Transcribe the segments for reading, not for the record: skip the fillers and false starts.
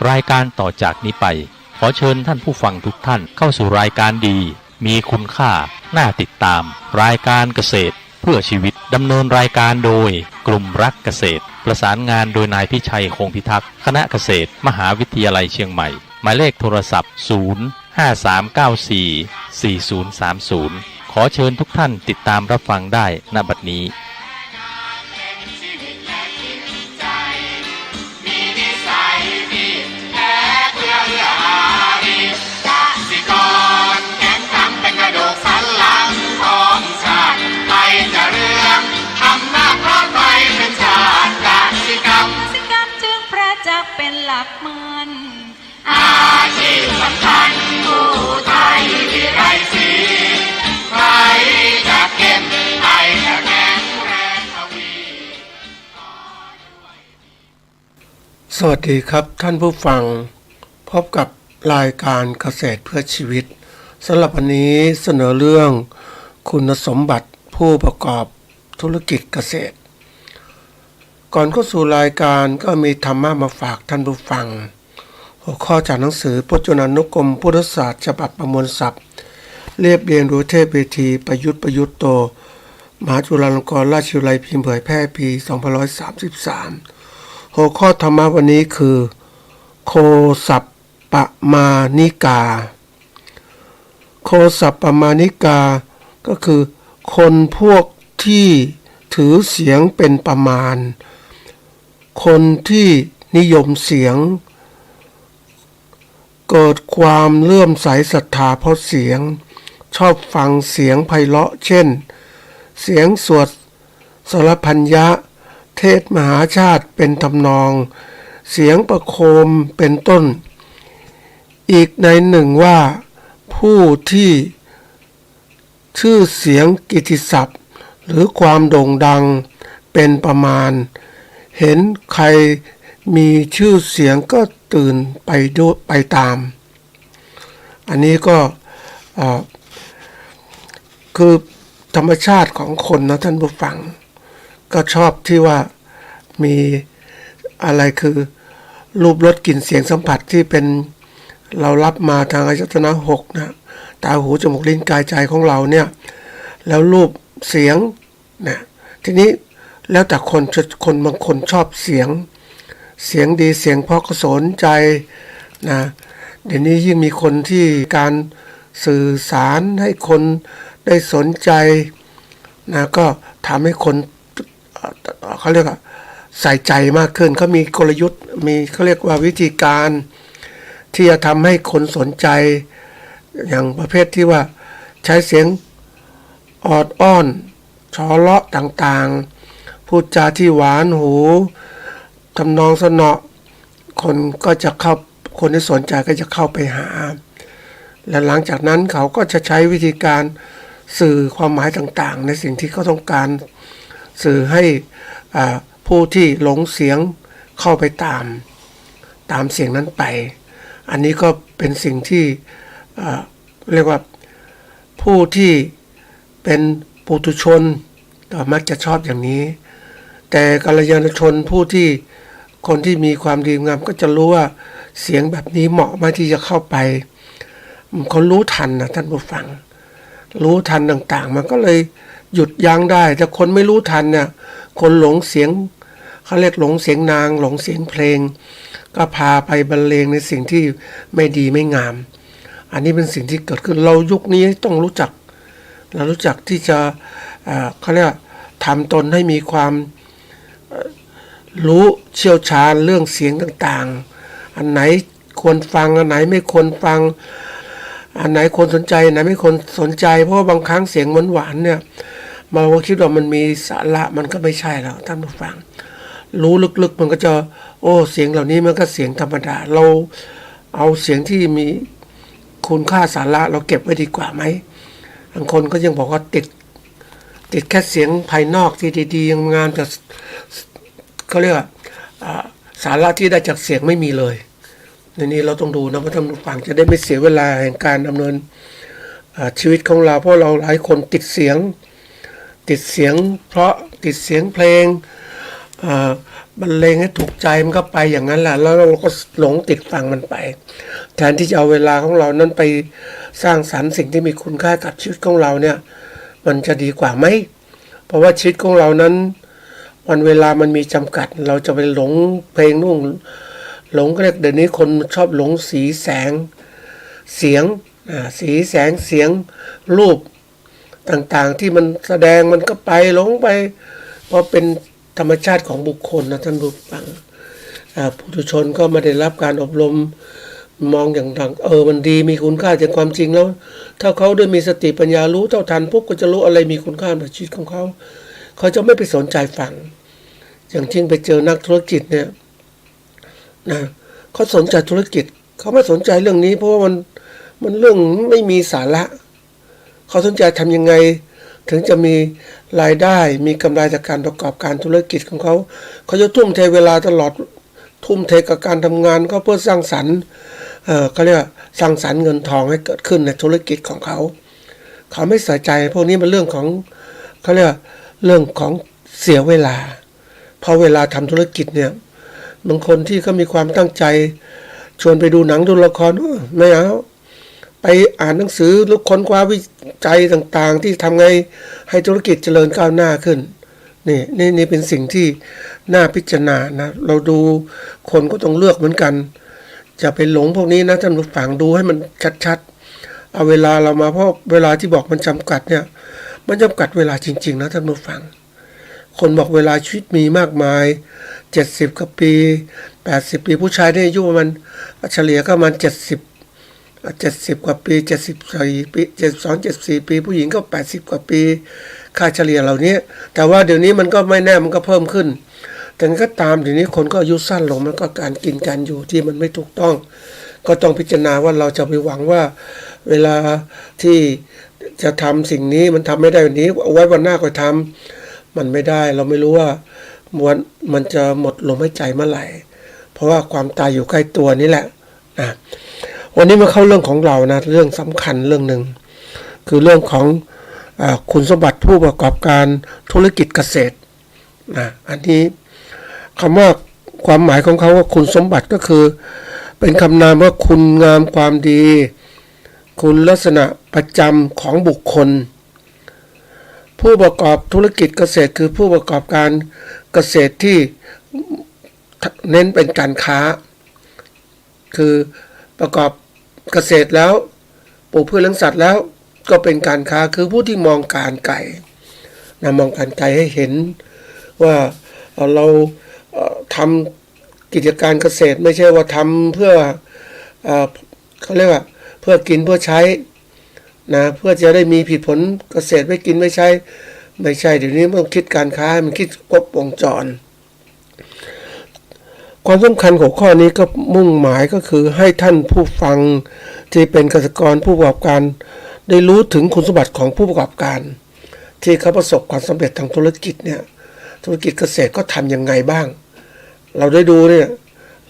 รายการต่อจากนี้ไปขอเชิญท่านผู้ฟังทุกท่านเข้าสู่รายการดีมีคุณค่าน่าติดตามรายการเกษตรเพื่อชีวิตดำเนินรายการโดยกลุ่มรักเกษตรประสานงานโดยนายพิชัยคงพิทักษ์คณะเกษตรมหาวิทยาลัยเชียงใหม่หมายเลขโทรศัพท์053944030ขอเชิญทุกท่านติดตามรับฟังได้ณบัดนี้เป็นหลักมันอาชีพสำคัญผู้ไทยที่ไร้สีใครจะเก็บใครจะแข็งแรงทวีสวัสดีครับท่านผู้ฟังพบกับรายการเกษตรเพื่อชีวิตสำหรับวันนี้เสนอเรื่องคุณสมบัติผู้ประกอบธุรกิจเกษตรก่อนเข้าสู่รายการก็มีธรรมะมาฝากท่านผู้ฟังหัวข้อจากหนังสือพจนานุกรมพุทธศาสตร์ฉบับประมวลศัพท์เรียบเรียงโดยเทพเวทีประยุทธ์โตมหาจุฬาลงกรณราชวิทยาลัยพิมพ์เผยแพร่ปี2533หัวข้อธรรมะวันนี้คือโคสัปปมานิกาโคสัปปมานิกาก็คือคนพวกที่ถือเสียงเป็นประมาณคนที่นิยมเสียงเกิดความเลื่อมใสศรัทธาเพราะเสียงชอบฟังเสียงไพเราะเช่นเสียงสวดสรพัญญะเทศมหาชาติเป็นทำนองเสียงประโคมเป็นต้นอีกในหนึ่งว่าผู้ที่ชื่อเสียงกิตติศัพท์หรือความโด่งดังเป็นประมาณเห็นใครมีชื่อเสียงก็ตื่นไปตามอันนี้ก็คือธรรมชาติของคนนะท่านผู้ฟังก็ชอบที่ว่ามีอะไรคือรูปรสกลิ่นเสียงสัมผัสที่เป็นเรารับมาทางอายตนะ6นะตาหูจมูกลิ้นกายใจของเราเนี่ยแล้วรูปเสียงนะทีนี้แล้วแต่คนบางคนชอบเสียงดีเสียงเพราะก็สนใจนะเดี๋ยวนี้ยิ่งมีคนที่การสื่อสารให้คนได้สนใจนะก็ทำให้คนเขาเรียกว่าใส่ใจมากขึ้นเขามีกลยุทธ์มีเขาเรียกว่าวิธีการที่จะทำให้คนสนใจอย่างประเภทที่ว่าใช้เสียงออดอ้อนชอเลาะต่างๆพูดจาที่หวานหูทำนองสนอคนที่สนใจก็จะเข้าไปหาและหลังจากนั้นเขาก็จะใช้วิธีการสื่อความหมายต่างๆในสิ่งที่เขาต้องการสื่อให้ผู้ที่หลงเสียงเข้าไปตามเสียงนั้นไปอันนี้ก็เป็นสิ่งที่เรียกว่าผู้ที่เป็นปุถุชนก็มักจะชอบอย่างนี้แต่กัลยาณชนผู้ที่คนที่มีความดีงามก็จะรู้ว่าเสียงแบบนี้เหมาะไหมที่จะเข้าไปเขารู้ทันนะท่านผู้ฟังรู้ทันต่างๆมันก็เลยหยุดยั้งได้แต่คนไม่รู้ทันเนี่ยคนหลงเสียงเขาเรียกหลงเสียงนางหลงเสียงเพลงก็พาไปบรรเลงในสิ่งที่ไม่ดีไม่งามอันนี้เป็นสิ่งที่เกิดขึ้นเรายุคนี้ต้องรู้จักที่จะเขาเรียกทำตนให้มีความรู้เชี่ยวชาญเรื่องเสียงต่างๆอันไหนควรฟังอันไหนไม่ควรฟังอันไหนควรสนใจอันไหนไม่ควรสนใจเพราะว่าบางครั้งเสียงหวานๆเนี่ยเราคิดว่ามันมีสาระมันก็ไม่ใช่แล้วท่านผู้ฟังรู้ลึกๆมันก็จะเสียงเหล่านี้มันก็เสียงธรรมดาเราเอาเสียงที่มีคุณค่าสาระเราเก็บไว้ดีกว่าไหมบางคนก็ยังบอกว่าติดแค่เสียงภายนอกที่ดีๆยังงานแต่เขาเรียกว่าสาระที่ได้จากเสียงไม่มีเลยในนี้เราต้องดูนะว่าท่านผู้ฟังจะได้ไม่เสียเวลาแห่งการดำเนินชีวิตของเราเพราะเราหลายคนติดเสียงเพราะติดเสียงเพลง บรรเลงให้ถูกใจมันก็ไปอย่างนั้นแหละแล้วเราก็หลงติดฟังมันไปแทนที่จะเอาเวลาของเรานั้นไปสร้างสรรค์สิ่งที่มีคุณค่ากับชีวิตของเราเนี่ยมันจะดีกว่าไหมเพราะว่าชีวิตของเรานั้นวันเวลามันมีจำกัดเราจะไปหลงเพลงนู่นหลงก็เรียกเดี๋ยวนี้คนชอบหลงสีแสงเสียงสีแสงเสียงรูปต่างๆที่มันแสดงมันก็ไปหลงไปเพราะเป็นธรรมชาติของบุคคลนะท่านผู้ฟังผู้ทุชนก็ไม่ได้รับการอบรมมองอย่างดังมันดีมีคุณค่าแต่ความจริงแล้วถ้าเขาด้วยมีสติปัญญารู้เท่าทันปุ๊บก็จะรู้อะไรมีคุณค่าในชีวิตของเขาเขาจะไม่ไปสนใจฟังอย่างเช่นไปเจอนักธุรกิจเนี่ยนะเขาสนใจธุรกิจเขาไม่สนใจเรื่องนี้เพราะว่ามันเรื่องไม่มีสาระเขาสนใจทำยังไงถึงจะมีรายได้มีกำไรจากการประกอบการธุรกิจของเขาเขาจะทุ่มเทเวลาตลอดทุ่มเทกับการทำงานก็เพื่อสร้างสรรค์เขาเรียกสร้างสรรค์เงินทองให้เกิดขึ้นในธุรกิจของเขาเขาไม่ใส่ใจพวกนี้เป็นเรื่องของเขาเรียกเรื่องของเสียเวลาพอเวลาทำธุรกิจเนี่ยบางคนที่เขามีความตั้งใจชวนไปดูหนังดูละครไม่เอาไปอ่านหนังสือหรือค้นคว้าวิจัยต่างๆที่ทำไงให้ธุรกิจเจริญก้าวหน้าขึ้นนี่เป็นสิ่งที่น่าพิจารณานะเราดูคนก็ต้องเลือกเหมือนกันจะไปหลงพวกนี้นะท่านผู้ฟังดูให้มันชัดๆเอาเวลาเรามาเพราะเวลาที่บอกมันจำกัดเนี่ยมันจำกัดเวลาจริงๆนะท่านผู้ฟังคนบอกเวลาชีวิตมีมากมาย70กว่าปี80ปีผู้ชายได้อายุประมาณเฉลี่ยก็ประมาณ70กว่าปี74ปี72 74ปีผู้หญิงก็80กว่าปีค่าเฉลี่ยเหล่านี้แต่ว่าเดี๋ยวนี้มันก็ไม่แน่มันก็เพิ่มขึ้นแต่ก็ตามเดี๋ยวนี้คนก็อายุสั้นลงมันก็การกินการอยู่ที่มันไม่ถูกต้องก็ต้องพิจารณาว่าเราจะไปหวังว่าเวลาที่จะทำสิ่งนี้มันทำไม่ได้วันนี้เอาไว้วันหน้าก็ทำมันไม่ได้เราไม่รู้ว่ามันจะหมดลมหายใจเมื่อไหร่เพราะว่าความตายอยู่ใกล้ตัวนี่แหละนะวันนี้มาเข้าเรื่องของเรานะเรื่องสำคัญเรื่องหนึ่งคือเรื่องของคุณสมบัติผู้ประกอบการธุรกิจเกษตรนะอันนี้คำว่าความหมายของเขาว่าคุณสมบัติก็คือเป็นคำนามว่าคุณงามความดีคุณลักษณะประจำของบุคคลผู้ประกอบธุรกิจเกษตรคือผู้ประกอบการเกษตรที่เน้นเป็นการค้าคือประกอบเกษตรแล้วปลูกพืชเลี้ยงสัตว์แล้วก็เป็นการค้าคือผู้ที่มองการไกลนะมองการไกลให้เห็นว่าเราทำกิจการเกษตรไม่ใช่ว่าทำเพื่อเขาเรียกว่าเพื่อกินเพื่อใช้นะเพื่อจะได้มีผลผลเกษตรไว้กินไม่ใช่เดี๋ยวนี้ต้องคิดการค้ามันคิดครบวงจรความสำคัญของข้อนี้ก็มุ่งหมายก็คือให้ท่านผู้ฟังที่เป็นเกษตรกรผู้ประกอบการได้รู้ถึงคุณสมบัติของผู้ประกอบการที่เขาประสบความสำเร็จทางธุรกิจเนี่ยธุรกิจเกษตรก็ทำยังไงบ้างเราได้ดูเนี่ย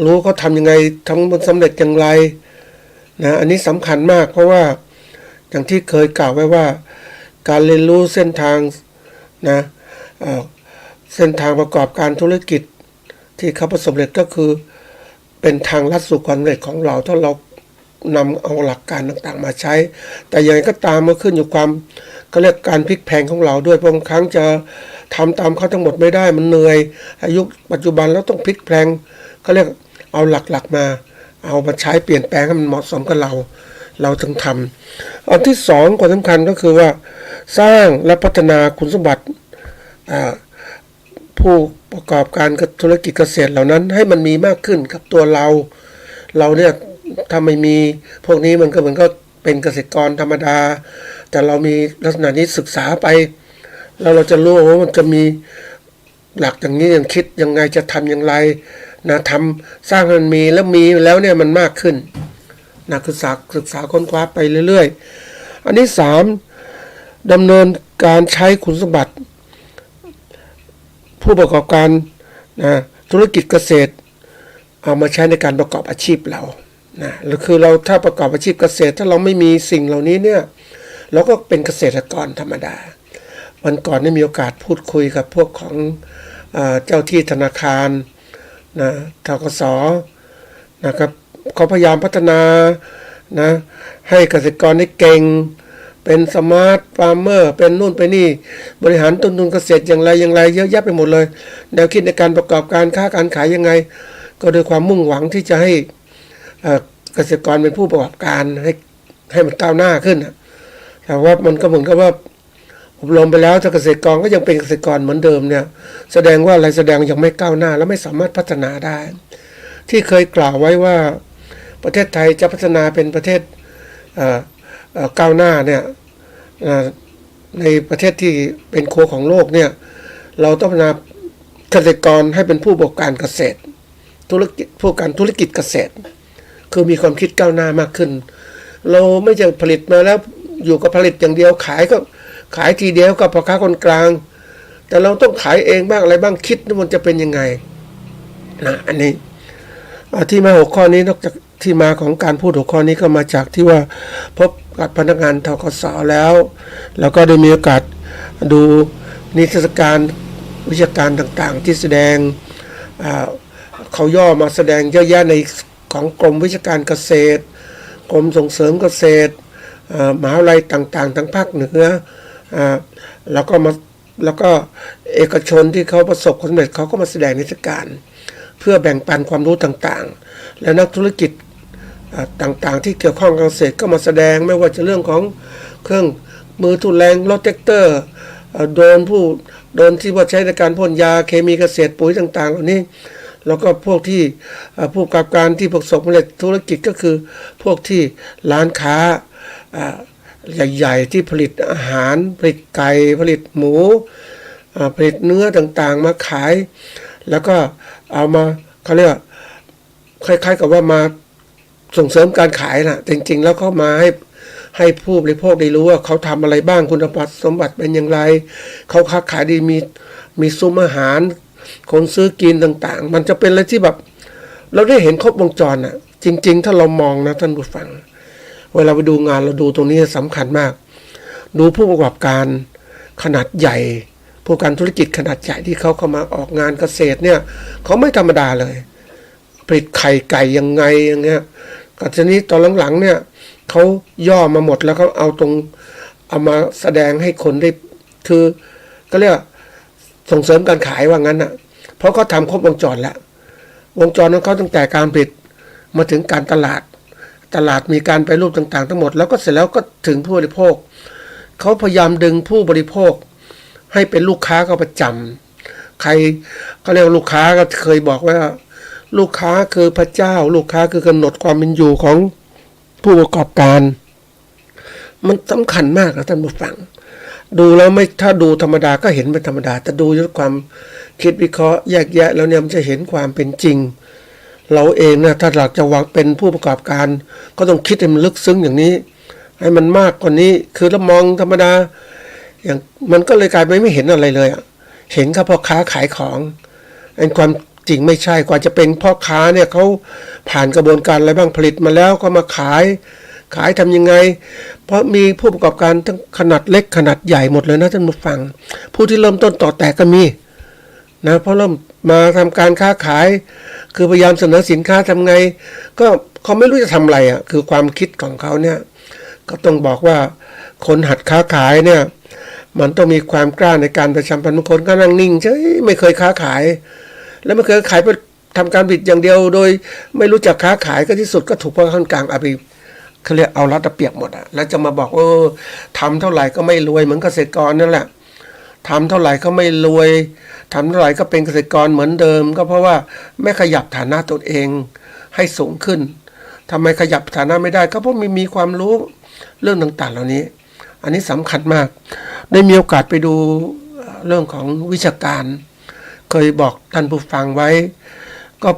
รู้เขาทำยังไงทำมันสำเร็จอย่างไรนะอันนี้สำคัญมากเพราะว่าอย่างที่เคยกล่าวไว้ว่าการเรียนรู้เส้นทางนะเส้นทางประกอบการธุรกิจที่เขาประสบความสำเร็จก็คือเป็นทางลัดสู่ความสำเร็จของเราถ้าเรานำเอาหลักการต่างๆมาใช้แต่อย่างไรก็ตามมันขึ้นอยู่ความก็เรียกการพลิกแพลงของเราด้วยบางครั้งจะทำตามเขาทั้งหมดไม่ได้มันเหนื่อยอายุปัจจุบันแล้วต้องพลิกแพลงก็เรียกเอาหลักๆมาเอามาใช้เปลี่ยนแปลงให้มันเหมาะสมกับเราถึงทำอันที่สองความสำคัญก็คือว่าสร้างและพัฒนาคุณสมบัติผู้ประกอบการธุรกิจเกษตรเหล่านั้นให้มันมีมากขึ้นกับตัวเราเนี่ยถ้าไม่มีพวกนี้มันก็เหมือนก็เป็นเกษตรกรธรรมดาแต่เรามีลักษณะนี้ศึกษาไปแล้วเราจะรู้ว่ามันจะมีหลักอย่างนี้อย่างคิดยังไงจะทำอย่างไรนะทำสร้างมันมีแล้วเนี่ยมันมากขึ้นนะศึกษาค้นคว้าไปเรื่อยๆอันที่3ดำเนินการใช้คุณสมบัติผู้ประกอบการนะธุรกิจเกษตรเอามาใช้ในการประกอบอาชีพเรานะหรือคือเราถ้าประกอบอาชีพเกษตรถ้าเราไม่มีสิ่งเหล่านี้เนี่ยเราก็เป็นเกษตรกรธรรมดาวันก่อนได้มีโอกาสพูดคุยกับพวกของ เจ้าที่ธนาคารนะธกสนะครับเขาพยายามพัฒนานะให้เกษตรกรได้เก่งเป็นสมาร์ทฟาร์มเมอร์เป็นนู่นไปนี่บริหารต้นทุนเกษตรอย่างไรเยอะแยะไปหมดเลยแนวคิดในการประกอบการค้าการขายยังไงก็โดยความมุ่งหวังที่จะให้เกษตรกรเป็นผู้ประกอบการให้มันก้าวหน้าขึ้นแต่ว่ามันก็เหมือนกับว่าอบรมไปแล้วถ้าเกษตรกรก็ยังเป็นเกษตรกรเหมือนเดิมเนี่ยแสดงว่าอะไรแสดงยังไม่ก้าวหน้าและไม่สามารถพัฒนาได้ที่เคยกล่าวไว้ว่าประเทศไทยจะพัฒนาเป็นประเทศก้าวหน้าเนี่ยในประเทศที่เป็นโคของโลกเนี่ยเราต้องพัฒนาเกษตรกรให้เป็นผู้ประกอบการเกษตรธุรกิจเกษตรคือมีความคิดก้าวหน้ามากขึ้นเราไม่จะผลิตมาแล้วอยู่กับผลิตอย่างเดียวขายก็ขายทีเดียวกับพ่อค้าคนกลางแต่เราต้องขายเองบ้างอะไรบ้างคิดว่ามันจะเป็นยังไงนะอันนี้ที่มาหัวข้อนี้นอกจากที่มาของการพูดหัวข้อนี้ก็มาจากที่ว่าพบกับพนักงานธกส.แล้วก็ได้มีโอกาสดูนิทรรศการวิชาการต่างๆที่แสดงเขาย่อมาแสดงเยอะแยะในของกรมวิชาการเกษตรกรมส่งเสริมเกษตรมหาวิทยาลัยต่างๆทั้งภาคเหนือแล้วก็เอกชนที่เขาประสบความสำเร็จเขาก็มาแสดงนิทรรศการเพื่อแบ่งปันความรู้ต่างๆและนักธุรกิจต่างๆที่เกี่ยวข้องกับเกษตรก็มาแสดงไม่ว่าจะเรื่องของเครื่องมือทุนแรงรถแท็กเตอร์โดรนที่ว่าใช้ในการพ่นยาเคมีเกษตรปุ๋ยต่างๆเหล่านี้แล้วก็พวกที่ผู้ประกอบการที่ประสบความสำเร็จธุรกิจก็คือพวกที่ร้านค้าใหญ่ๆที่ผลิตอาหารผลิตไก่ผลิตหมูผลิตเนื้อต่างๆมาขายแล้วก็เอามาเขาเรียกคล้ายๆกับว่ามาส่งเสริมการขายนะจริงๆแล้วเขามาให้ผู้บริโภคได้รู้ว่าเขาทำอะไรบ้างคุณสมบัติเป็นอย่างไรเขาค้าขายดีมีซุ้มอาหารคนซื้อกินต่างๆมันจะเป็นอะไรที่แบบเราได้เห็นครบวงจรน่ะจริงๆถ้าเรามองนะท่านผู้ฟังเวลาไปดูงานเราดูตรงนี้สำคัญมากดูผู้ประกอบการขนาดใหญ่ผู้การธุรกิจขนาดใหญ่ที่เขาเข้ามาออกงานเกษตรเนี่ยเขาไม่ธรรมดาเลยผลิตไข่ไก่ยังไงอย่างเงี้ยก็ทีนี้ตอนหลังๆเนี่ยเขาย่อมาหมดแล้วก็เอามาแสดงให้คนได้คือก็เรียกส่งเสริมการขายว่างั้นน่ะเพราะเขาทำครบวงจรแล้ววงจรของเขาตั้งแต่การผลิตมาถึงการตลาดมีการไปรูปต่างๆทั้งหมดแล้วก็เสร็จแล้วก็ถึงผู้บริโภคเขาพยายามดึงผู้บริโภคให้เป็นลูกค้าเขาประจำใครเขาเรียกลูกค้าก็เคยบอกว่าลูกค้าคือพระเจ้าลูกค้าคือกำหนดความเป็นอยู่ของผู้ประกอบการมันสำคัญมากนะท่านผู้ฟังดูแล้วไม่ถ้าดูธรรมดาก็เห็นเป็นธรรมดาแต่ดูด้วยความคิดวิเคราะห์แยกแยะแล้วเนี่ยมันจะเห็นความเป็นจริงเราเองนะถ้าอยากจะวางเป็นผู้ประกอบการก็ต้องคิดให้มันลึกซึ้งอย่างนี้ให้มันมากกว่านี้คือเรามองธรรมดาอย่างมันก็เลยกลายไปไม่เห็นอะไรเลยอ่ะเห็นแค่พ่อค้าขายของอันความจริงไม่ใช่กว่าจะเป็นพ่อค้าเนี่ยเขาผ่านกระบวนการอะไรบ้างผลิตมาแล้วก็มาขายทำยังไงเพราะมีผู้ประกอบการทั้งขนาดเล็กขนาดใหญ่หมดเลยนะท่านผู้ฟังผู้ที่เริ่มต้นต่อแตกก็มีนะเพราะเริ่มมาทำการค้าขายคือพยายามเสนอสินค้าทำไงก็เขาไม่รู้จะทำอะไรอ่ะคือความคิดของเขาเนี่ยก็ต้องบอกว่าคนหัดค้าขายเนี่ยมันต้องมีความกล้าในการประชาสัมพันธ์บางคนก็นั่งนิ่งเฉยไม่เคยค้าขายแล้วไม่เคยขายไปทำการผลิตอย่างเดียวโดยไม่รู้จักค้าขายก็ที่สุดก็ถูกพ่อค้าคนกลางเอาไปเขาเรียกเอารัดเอาเปรียบหมดอ่ะแล้วจะมาบอกทำเท่าไหร่ก็ไม่รวยเหมือนเกษตรกรนั่นแหละทำเท่าไหร่ก็ไม่รวยทำเท่าไหร่ก็เป็นเกษตรกรเหมือนเดิมก็เพราะว่าไม่ขยับฐานะตนเองให้สูงขึ้นทำไมขยับฐานะไม่ได้ก็เพราะไม่มีความรู้เรื่องต่างๆเหล่านี้อันนี้สำคัญมากได้มีโอกาสไปดูเรื่องของวิชาการเคยบอกท่านผู้ฟังไว้ก็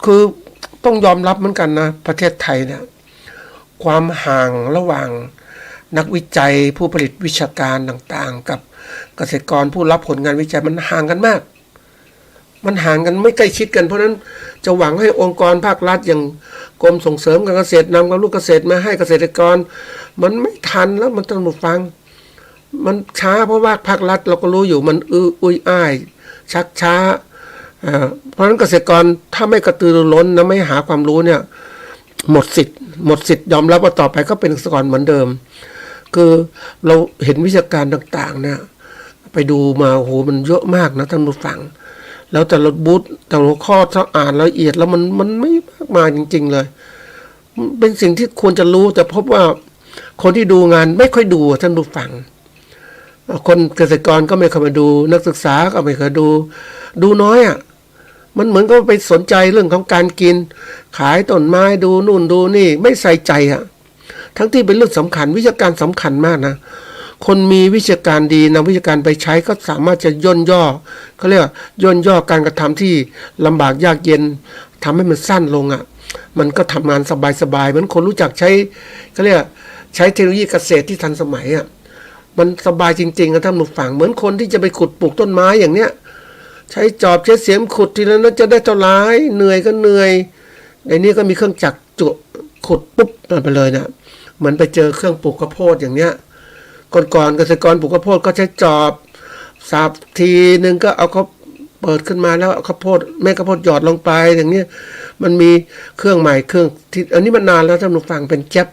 คือต้องยอมรับเหมือนกันนะประเทศไทยเนี่ยความห่างระหว่างนักวิจัยผู้ผลิตวิชาการต่างๆกับเกษตรกรผู้รับผลงานวิจัยมันห่างกันมากมันห่างกันไม่ใกล้ชิดกันเพราะนั้นจะหวังให้องค์กรภาครัฐอย่างกรมส่งเสริมการเกษตรนำความรู้เกษตรมาให้เกษตรกรมันไม่ทันแล้วมันต้องฟังมันช้าเพราะว่าภาครัฐเราก็รู้อยู่มันอุ้ยอ้าย ชักช้าเพราะฉะนั้นเกษตรกรถ้าไม่กระตือรือร้นนะไม่หาความรู้เนี่ยหมดสิทธิ์ยอมรับว่าต่อไปก็เป็นเกษตรกรเหมือนเดิมคือเราเห็นวิชาการต่างๆเนี่ยไปดูมาโอ้โหมันเยอะมากนะท่านผู้ฟังแล้วแต่ละบูธแต่ละข้อถ้าอ่านละเอียดแล้วมันไม่มากมายจริงๆเลยเป็นสิ่งที่ควรจะรู้แต่พบว่าคนที่ดูงานไม่ค่อยดูท่านผู้ฟังคนเกษตรกรก็ไม่เข้ามาดูนักศึกษาก็ไม่เคยดูน้อยอ่ะมันเหมือนก็ไปสนใจเรื่องของการกินขายต้นไม้ดูนู่นดูนี่ไม่ใส่ใจอ่ะทั้งที่เป็นเรื่องสำคัญวิชาการสำคัญมากนะคนมีวิชาการดีนำวิชาการไปใช้ก็สามารถจะย่นย่อเขาเรียกว่าย่นย่อการกระทำที่ลำบากยากเย็นทำให้มันสั้นลงอ่ะมันก็ทำงานสบายๆเหมือนคนรู้จักใช้เขาเรียกใช้เทคโนโลยีเกษตรที่ทันสมัยอ่ะมันสบายจริงๆนะท่านผู้ฟังเหมือนคนที่จะไปขุดปลูกต้นไม้อย่างเนี้ยใช้จอบใช้เสียมขุดทีละนั้นจะได้เท่าไรเหนื่อยก็เหนื่อยในนี้ก็มีเครื่องจักรจุขุดปุ๊บไปเลยนะเหมือนไปเจอเครื่องปลูกข้าวโพดอย่างเนี้ยก่อนเกษตรกรปลูกข้าวโพดก็ใช้จอบสับทีนึงก็เอาเขาเปิดขึ้นมาแล้วเอาข้าวโพดแม่ข้าวโพดหยอดลงไปอย่างเนี้ยมันมีเครื่องใหม่เครื่องที่อันนี้มันนานแล้วท่านผู้ฟังเป็นแจ๊บ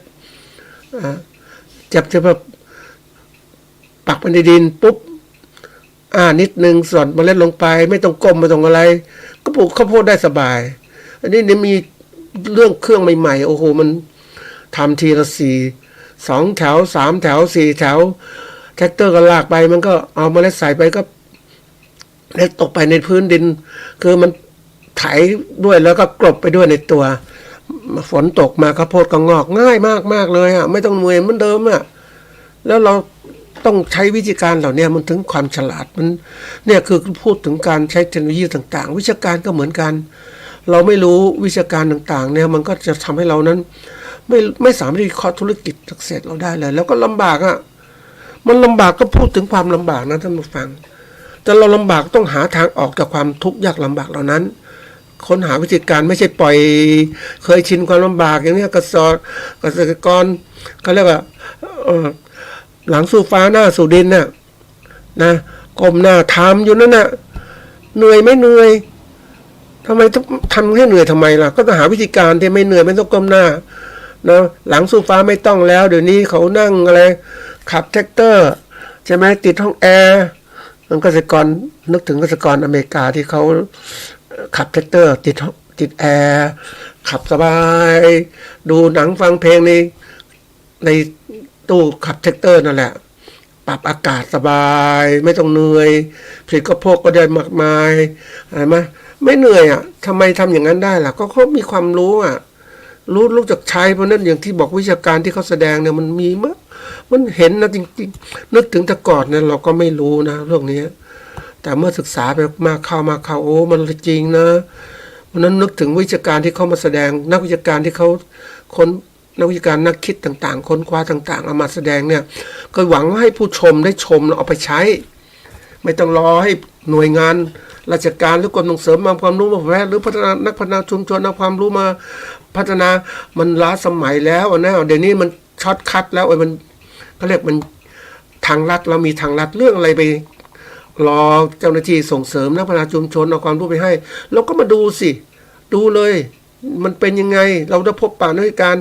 ที่แบบปักไปในดินปุ๊บนิดนึงสอดเมล็ดลงไปไม่ต้องก้มไม่ต้องอะไรก็ปลูกข้าวโพดได้สบายอันนี้เนี่ยมีเรื่องเครื่องใหม่ๆโอ้โหมันทำทีละ2 แถว 3 แถว 4 แถวแท็กเตอร์ก็ลากไปมันก็เอาเมล็ดใส่ไปก็เล็ดตกไปในพื้นดินคือมันไถด้วยแล้วก็กลบไปด้วยในตัวฝนตกมาข้าวโพดก็งอกง่ายมากเลยอ่ะไม่ต้องเหนื่อยเหมือนเดิมอ่ะแล้วเราต้องใช้วิธีการเหล่านี้มันถึงความฉลาดมันเนี่ยคือพูดถึงการใช้เทคโนโลยีต่างๆวิชาการก็เหมือนกันเราไม่รู้วิชาการต่างๆเนี่ยมันก็จะทำให้เรานั้นไม่สามารถวิเคราะห์ธุรกิจเกษตรเราได้เลยแล้วก็ลำบากอ่ะมันลำบากก็พูดถึงความลำบากนะท่านผู้ฟังแต่เราลำบากต้องหาทางออกจากความทุกข์ยากลำบากเหล่านั้นค้นหาวิธีการไม่ใช่ปล่อยเคยชินความลำบากอย่างนี้เกษตรกรเขาเรียกว่าหลังสู่ฟ้าหน้าสู่ดินน่ะนะก้มหน้าทำอยู่นั่นน่ะเหนื่อยไม่เหนื่อยทำไมต้องทำให้เหนื่อยทำไมล่ะก็ต้องหาวิธีการที่ไม่เหนื่อยไม่ต้องก้มหน้านะหลังสู่ฟ้าไม่ต้องแล้วเดี๋ยวนี้เขานั่งอะไรขับแท็กเตอร์ใช่ไหมติดห้องแอร์เกษตรกรนึกถึงเกษตรกรอเมริกาที่เขาขับแท็กเตอร์ติดแอร์ขับสบายดูหนังฟังเพลงในตู้ขับแท็กเตอร์นั่นแหละปรับอากาศสบายไม่ต้องเหนื่อยผลิตข้าวโพดก็ได้มากมายอะไรไหมไม่เหนื่อยอ่ะทำไมทำอย่างนั้นได้ล่ะก็เขามีความรู้อ่ะรู้จักใช้เพราะนั้นอย่างที่บอกวิชาการที่เขาแสดงเนี่ยมันมีมั้ยมันเห็นนะจริงๆนึกถึงแต่ก่อนเนี่ยเราก็ไม่รู้นะเรื่องนี้แต่เมื่อศึกษาไปมาเข้าโอ้มันจริงนะเพราะนั้นนึกถึงวิชาการที่เขามาแสดงนักวิชาการที่เขานักวิชาการนักคิดต่างๆค้นคว้าต่างๆเอามาแสดงเนี่ยก็หวังว่าให้ผู้ชมได้ชมแล้วเอาไปใช้ไม่ต้องรอให้หน่วยงานราชการหรือกรมส่งเสริมความรู้มาแพร่หรือพัฒนานักพัฒนาชุมชนเอาความรู้มาพัฒนามันล้าสมัยแล้วนะเดี๋ยวนี้มันช็อตคัทแล้วมันเขาเรียกมันทางลัดเรามีทางลัดเรื่องอะไรไปรอเจ้าหน้าที่ส่งเสริมนักพัฒนาชุมชนเอาความรู้ไปให้เราก็มาดูสิดูเลยมันเป็นยังไงเราได้พบปะนักวิชาการ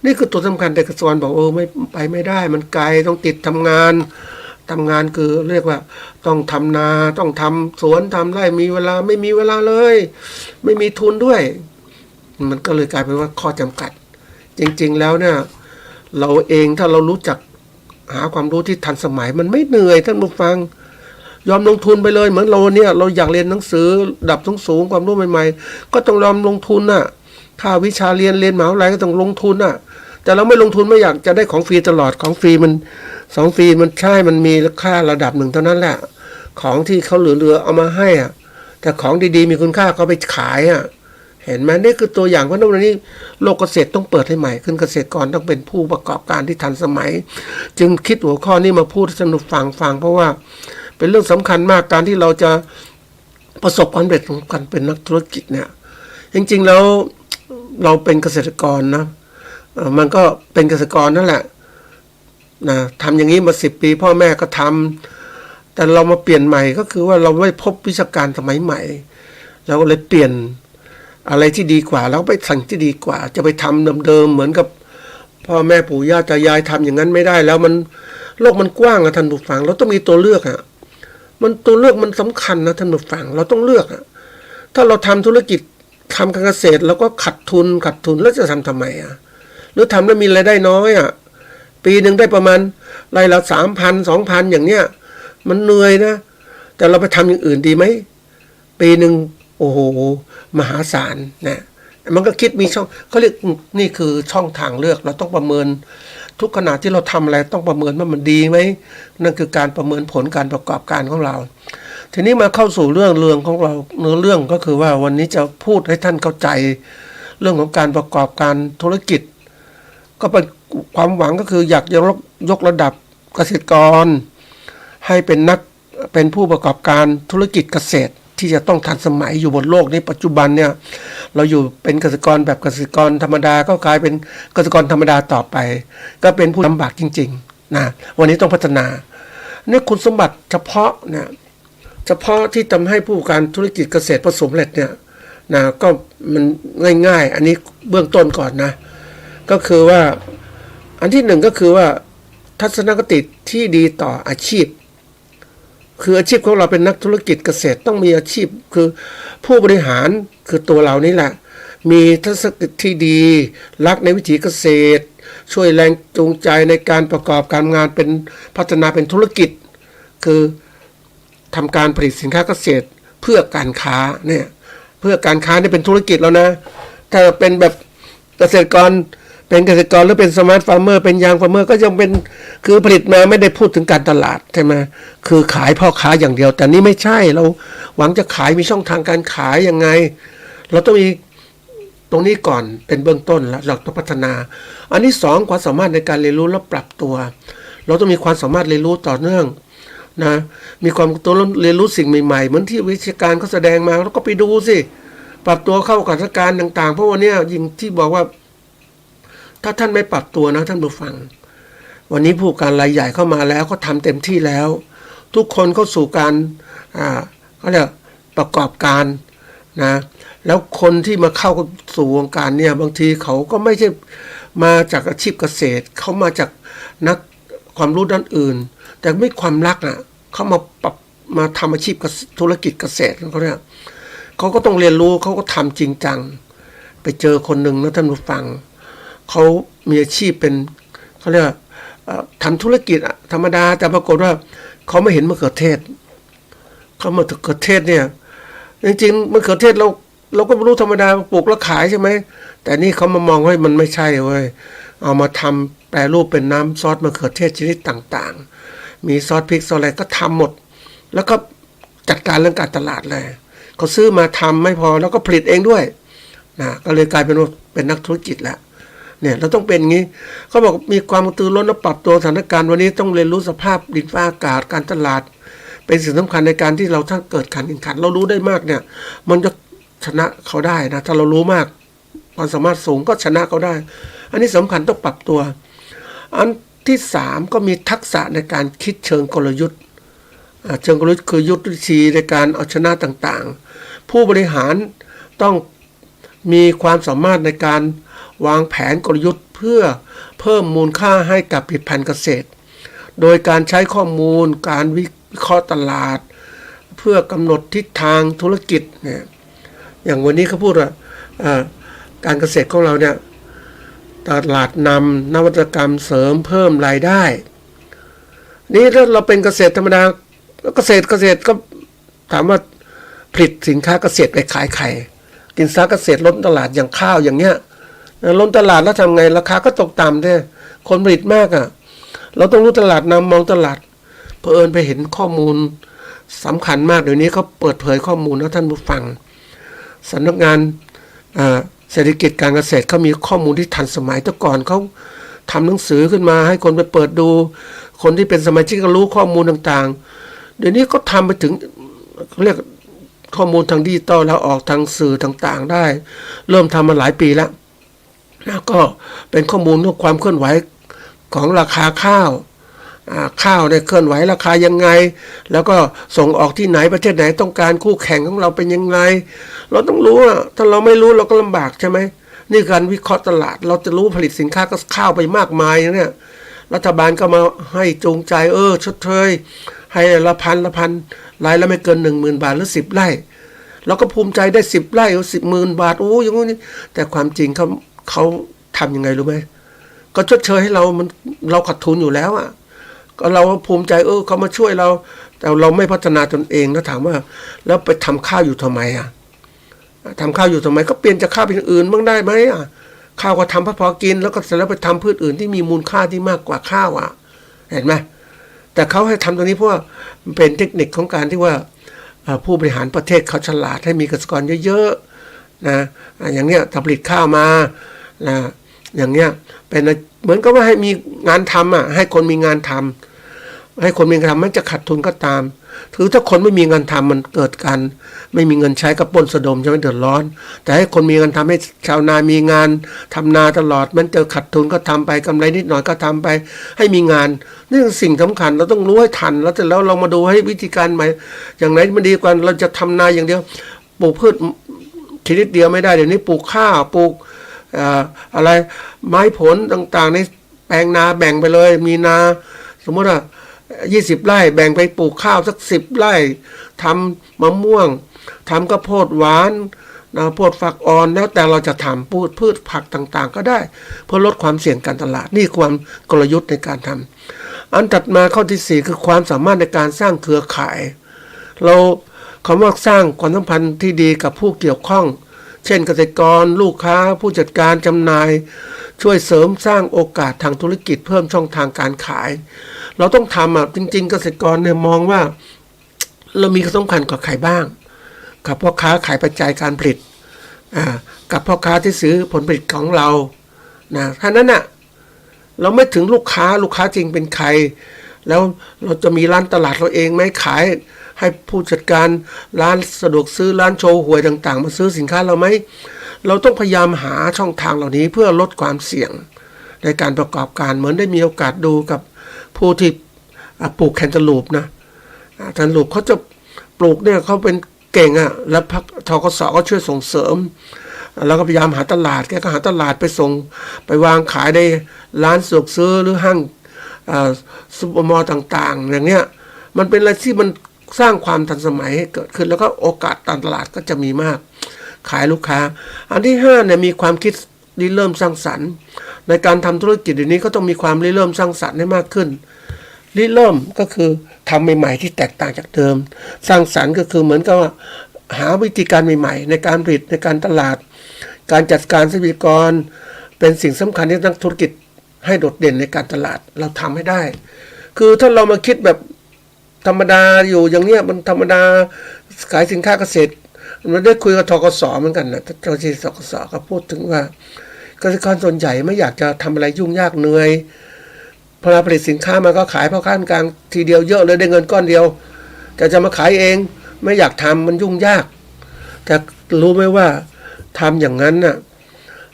นี่คือตัวสำคัญแต่กระทรวงบอกไม่ไปไม่ได้มันไกลต้องติดทำงานคือเรียกว่าต้องทำนาต้องทำสวนทำไร่มีเวลาไม่มีเวลาเลยไม่มีทุนด้วยมันก็เลยกลายเป็นว่าข้อจำกัดจริงๆแล้วเนี่ยเราเองถ้าเรารู้จักหาความรู้ที่ทันสมัยมันไม่เหนื่อยท่านผู้ฟังยอมลงทุนไปเลยเหมือนเราเนี่ยเราอยากเรียนหนังสือระดับสูงความรู้ใหม่ๆก็ต้องยอมลงทุนน่ะค่าวิชาเรียนมหาวิทยาลัยก็ต้องลงทุนน่ะแต่เราไม่ลงทุนไม่อยากจะได้ของฟรีตลอดของฟรีมันฟรีมันใช่มันมีราคาระดับหนึ่งเท่านั้นแหละของที่เขาเหลือเอามาให้อ่ะแต่ของดีๆมีคุณค่าเขาไปขายอ่ะเห็นไหมนี่คือตัวอย่างเพราะนั้นนี้โลกเกษตรต้องเปิดให้ใหม่ขึ้นเกษตรกรต้องเป็นผู้ประกอบการที่ทันสมัยจึงคิดหัวข้อนี้มาพูดสนุกฟังเพราะว่าเป็นเรื่องสำคัญมากการที่เราจะประสบความสำเร็จของการเป็นนักธุรกิจเนี่ยจริงๆแล้วเราเป็นเกษตรกรนะมันก็เป็นเกษตรกรนั่นแหละนะทำอย่างนี้มา10 ปีพ่อแม่ก็ท แต่เรามาเปลี่ยนใหม่ก็คือว่าเราไม่พบวิชาการสมัยใหม่เราก็เลยเปลี่ยนอะไรที่ดีกว่าแล้วไปสั่งที่ดีกว่าจะไปทำเดิมๆเหมือนกับพ่อแม่ปู่ย่าตายายทำอย่างนั้นไม่ได้แล้วมันโลกมันกว้างอะท่านผู้ฟังเราต้องมีตัวเลือกอะมันตัวเลือกมันสำคัญนะท่านผู้ฟังเราต้องเลือกอะถ้าเราทำธุรกิจทำการเกษตรแล้วก็ขาดทุนแล้วจะทำไมอะหรือทำแล้วมีรายได้น้อยอะปีหนึ่งได้ประมาณรายละ3,000 2,000อย่างเนี้ยมันเหนื่อยนะแต่เราไปทำอย่างอื่นดีไหมปีหนึ่งโอ้โหมหาศาลนะมันก็คิดมีช่องเขาเรียกนี่คือช่องทางเลือกเราต้องประเมินทุกขณะที่เราทำอะไรต้องประเมินว่ามันดีไหมนั่นคือการประเมินผลการประกอบการของเราทีนี้มาเข้าสู่เรื่องของเราเนื้อเรื่องก็คือว่าวันนี้จะพูดให้ท่านเข้าใจเรื่องของการประกอบการธุรกิจก็เป็นความหวังก็คืออยากจะยกระดับเกษตรกรให้เป็นผู้ประกอบการธุรกิจเกษตรที่จะต้องทันสมัยอยู่บนโลกนี้ปัจจุบันเนี่ยเราอยู่เป็นเกษตรกรแบบเกษตรกรธรรมดาก็กลายเป็นเกษตรกรธรรมดาต่อไปก็เป็นผู้ลำบากจริงๆนะวันนี้ต้องพัฒนานี่คุณสมบัติเฉพาะที่ทำให้ผู้ประกอบการธุรกิจเกษตรประสบผลสำเร็จเนี่ยนะก็มันง่ายๆอันนี้เบื้องต้นก่อนนะก็คือว่าอันที่หนึ่งก็คือว่าทัศนคติที่ดีต่ออาชีพคืออาชีพของเราเป็นนักธุรกิจเกษตรต้องมีอาชีพคือผู้บริหารคือตัวเรานี่แหละมีทัศนคติที่ดีรักในวิถีเกษตรช่วยแรงจูงใจในการประกอบการงานเป็นพัฒนาเป็นธุรกิจคือทำการผลิตสินค้าเกษตรเพื่อการค้าเนี่ยเพื่อการค้านี่เป็นธุรกิจแล้วนะถ้าเป็นแบบเกษตรกรเป็นเกษตรกรหรือเป็นสมาร์ทฟาร์มเมอร์เป็นยางฟาร์มเมอร์ก็ยังเป็นคือผลิตมาไม่ได้พูดถึงการตลาดใช่ไหมคือขายพ่อค้าอย่างเดียวแต่นี่ไม่ใช่เราหวังจะขายมีช่องทางการขายยังไงเราต้องมีตรงนี้ก่อนเป็นเบื้องต้นแล้วเราต้องพัฒนาอันที่สองความสามารถในการเรียนรู้และปรับตัวเราต้องมีความสามารถเรียนรู้ต่อเนื่องนะมีความตัวเรียนรู้สิ่งใหม่ๆเหมือนที่วิชาการเขาแสดงมาแล้วก็ไปดูสิปรับตัวเข้ากับสถานการณ์ต่างๆเพราะวันนี้ยิ่งที่บอกว่าถ้าท่านไม่ปรับตัวนะท่านผู้ฟังวันนี้ผู้การรายใหญ่เข้ามาแล้วก็ทำเต็มที่แล้วทุกคนเข้าสู่การเขาเรียกประกอบการนะแล้วคนที่มาเข้าสู่วงการเนี่ยบางทีเขาก็ไม่ใช่มาจากอาชีพเกษตรเขามาจากนักความรู้ด้านอื่นแต่ไม่ความรักนะเขามาปรับมาทำอาชีพธุรกิจเกษตรเขาเนี่ยเขาก็ต้องเรียนรู้เขาก็ทำจริงจังไปเจอคนหนึ่งนะท่านผู้ฟังเขามีอาชีพเป็นเขาเรียกทำธุรกิจธรรมดาแต่ปรากฏว่าเขาไม่เห็นมะเขือเทศเขามะเขือเทศเนี่ยจริงๆมะเขือเทศเราก็รู้ธรรมดาปลูกแล้วขายใช่ไหมแต่นี่เขามามองว่ามันไม่ใช่เว้ยเอามาทำแปรรูปเป็นน้ำซอสมะเขือเทศชนิดต่างๆมีซอสพริกซอสอะไรก็ทำหมดแล้วก็จัดการเรื่องการตลาดเลยเขาซื้อมาทำไม่พอแล้วก็ผลิตเองด้วยนะก็เลยกลายเป็นนักธุรกิจแล้วเนี่ยเราต้องเป็นอย่างนี้เขาบอกมีความกระตือรือร้นและปรับตัวสถานการณ์วันนี้ต้องเรียนรู้สภาพดินฟ้าอากาศการตลาดเป็นสิ่งสำคัญในการที่เราถ้าเกิดการแข่งขันเรารู้ได้มากเนี่ยมันจะชนะเขาได้นะถ้าเรารู้มากความสามารถสูงก็ชนะเขาได้อันนี้สำคัญต้องปรับตัวอันที่สามก็มีทักษะในการคิดเชิงกลยุทธ์เชิงกลยุทธ์คือยุทธวิธีในการเอาชนะต่างๆผู้บริหารต้องมีความสามารถในการวางแผนกลยุทธ์เพื่อเพิ่มมูลค่าให้กับผลิตภัณฑ์เกษตรโดยการใช้ข้อมูลการวิเคราะห์ตลาดเพื่อกำหนดทิศทางธุรกิจเนี่ยอย่างวันนี้เขาพูดว่าการเกษตรของเราเนี่ยตลาดนำนวัตกรรมเสริมเพิ่มรายได้นี่ถ้าเราเป็นเกษตรธรรมดาเกษตรก็ถามว่าผลิตสินค้าเกษตรไปขายใครสินค้าเกษตรล้นตลาดอย่างข้าวอย่างเนี้ยล้นตลาดแล้วทำไงราคาก็ตกต่ำด้วยคนผลิตมากเราต้องรู้ตลาดนำมองตลาดเผอิญไปเห็นข้อมูลสำคัญมากเดี๋ยวนี้เขาเปิดเผยข้อมูลนะท่านผู้ฟังสำนักงานเศรษฐกิจการเกษตรเขามีข้อมูลที่ทันสมัยแต่ก่อนเขาทำหนังสือขึ้นมาให้คนไปเปิดดูคนที่เป็นสมาชิกก็รู้ข้อมูลต่างๆเดี๋ยวนี้ก็ทำไปถึงเรียกข้อมูลทางดิจิตอลแล้วออกทางสื่อต่างๆได้เริ่มทำมาหลายปีแล้วนะก็เป็นข้อมูลเรื่องความเคลื่อนไหวของราคาข้าว ข้าวเนี่ยเคลื่อนไหวราคายังไงแล้วก็ส่งออกที่ไหนประเทศไหนต้องการคู่แข่งของเราเป็นยังไงเราต้องรู้ถ้าเราไม่รู้เราก็ลำบากใช่ไหมนี่การวิเคราะห์ตลาดเราจะรู้ผลิตสินค้าก็ข้าวไปมากมายเนี่ยรัฐบาลก็มาให้จูงใจชดเชยให้ละพันรายละไม่เกิน 10,000 บาทหรือ10 ไร่เราก็ภูมิใจได้10 ไร่10,000 บาทอย่างงี้แต่ความจริงเขาทำยังไงรู้ไหมก็ชดเชยให้เราขาดทุนอยู่แล้วก็เราภูมิใจเขามาช่วยเราแต่เราไม่พัฒนาตนเองแล้วถามว่าแล้วไปทำข้าวอยู่ทำไมทำข้าวอยู่ทำไมก็เปลี่ยนจากข้าวเป็นอื่นบ้างได้ไหมข้าวก็ทำพอกินแล้วก็เสร็จแล้วไปทำพืชอื่นที่มีมูลค่าที่มากกว่าข้าวเห็นไหมแต่เขาให้ทำตรงนี้เพราะว่ามันเป็นเทคนิคของการที่ว่าผู้บริหารประเทศเขาฉลาดให้มีเกษตรกรเยอะๆนะอย่างเนี้ยผลิตข้าวมานะอย่างเนี้ยเป็นเหมือนกับว่าให้มีงานทำให้คนมีงานทำให้คนมีงานทำมันจะขาดทุนก็ตามถือถ้าคนไม่มีงานทำมันเกิดการไม่มีเงินใช้กับปล้นสะดมใช่ไหมเดือดร้อนแต่ให้คนมีงานทำให้ชาวนามีงานทำนาตลอดมันเจอขาดทุนก็ทำไปกำไรนิดหน่อยก็ทำไปให้มีงานนี่คือสิ่งสำคัญเราต้องรู้ให้ทันแล้วเสร็จแล้วเรามาดูให้วิธีการใหม่อย่างไหนมันดีกว่าเราจะทำนาอย่างเดียวปลูกพืชชนิดเดียวไม่ได้เดี๋ยวนี้ปลูกข้าวปลูกอะไรไม้ผลต่างๆในแปลงนาแบ่งไปเลยมีนาสมมติว่า20 ไร่แบ่งไปปลูกข้าวสัก10 ไร่ทำมะม่วงทำข้าวโพดหวานโพดฝักอ่อนแล้วแต่เราจะทำพืชผักต่างๆก็ได้เพื่อลดความเสี่ยงการตลาดนี่ความกลยุทธ์ในการทำอันถัดมาข้อที่4คือความสามารถในการสร้างเครือข่ายเราคำว่าสร้างความสัมพันธ์ที่ดีกับผู้เกี่ยวข้องเช่นเกษตรกรลูกค้าผู้จัดการจำหน่ายช่วยเสริมสร้างโอกาสทางธุรกิจเพิ่มช่องทางการขายเราต้องทำจริงๆเกษตรกรเนี่ยมองว่าเรามีความสำคัญกับใครบ้างกับพ่อค้าขายปัจจัยการผลิตกับพ่อค้าที่ซื้อผลผลิตของเราท่านั้นเราไม่ถึงลูกค้าจริงเป็นใครแล้วเราจะมีร้านตลาดเราเองไหมขายให้ผู้จัดการร้านสะดวกซื้อร้านโชว์หวยต่างๆมาซื้อสินค้าเราไหมเราต้องพยายามหาช่องทางเหล่านี้เพื่อลดความเสี่ยงในการประกอบการเหมือนได้มีโอกาสดูกับผู้ที่ปลูกแคนตาลูปแคนตาลูปเขาจะปลูกเนี่ยเขาเป็นเก่งแล้วธกส.ก็ช่วยส่งเสริมแล้วก็พยายามหาตลาดแกก็หาตลาดไปส่งไปวางขายในร้านสะดวกซื้อหรือห้างซุปเปอร์มอลล์ต่างๆอย่างเนี้ยมันเป็นอะไรที่มันสร้างความทันสมัยให้เกิดขึ้นแล้วก็โอกาสตลาดก็จะมีมากขายลูกค้าอันที่5เนี่ยมีความคิดริเริ่มสร้างสรรค์ในการทำธุรกิจเดี๋ยวนี้ก็ต้องมีความริเริ่มสร้างสรรค์ให้มากขึ้นริเริ่มก็คือทำใหม่ๆที่แตกต่างจากเดิมสร้างสรรค์ก็คือเหมือนกับว่าหาวิธีการใหม่ๆในการผลิตในการตลาดการจัดการทรัพยากรเป็นสิ่งสำคัญที่นักธุรกิจให้โดดเด่นในการตลาดเราทำให้ได้คือถ้าเรามาคิดแบบธรรมดาอยู่อย่างเนี้ยมันธรรมดาขายสินค้าเกษตรมันได้คุยกับธกส.เหมือนกันเจ้าหน้าที่ธกส.ก็พูดถึงว่าเกษตรกรส่วนใหญ่ไม่อยากจะทำอะไรยุ่งยากเหนื่อยพอผลิตสินค้ามาก็ขายพ่อค้ากลางทีเดียวเยอะเลยได้เงินก้อนเดียวแต่จะมาขายเองไม่อยากทำมันยุ่งยากแต่รู้ไหมว่าทำอย่างนั้น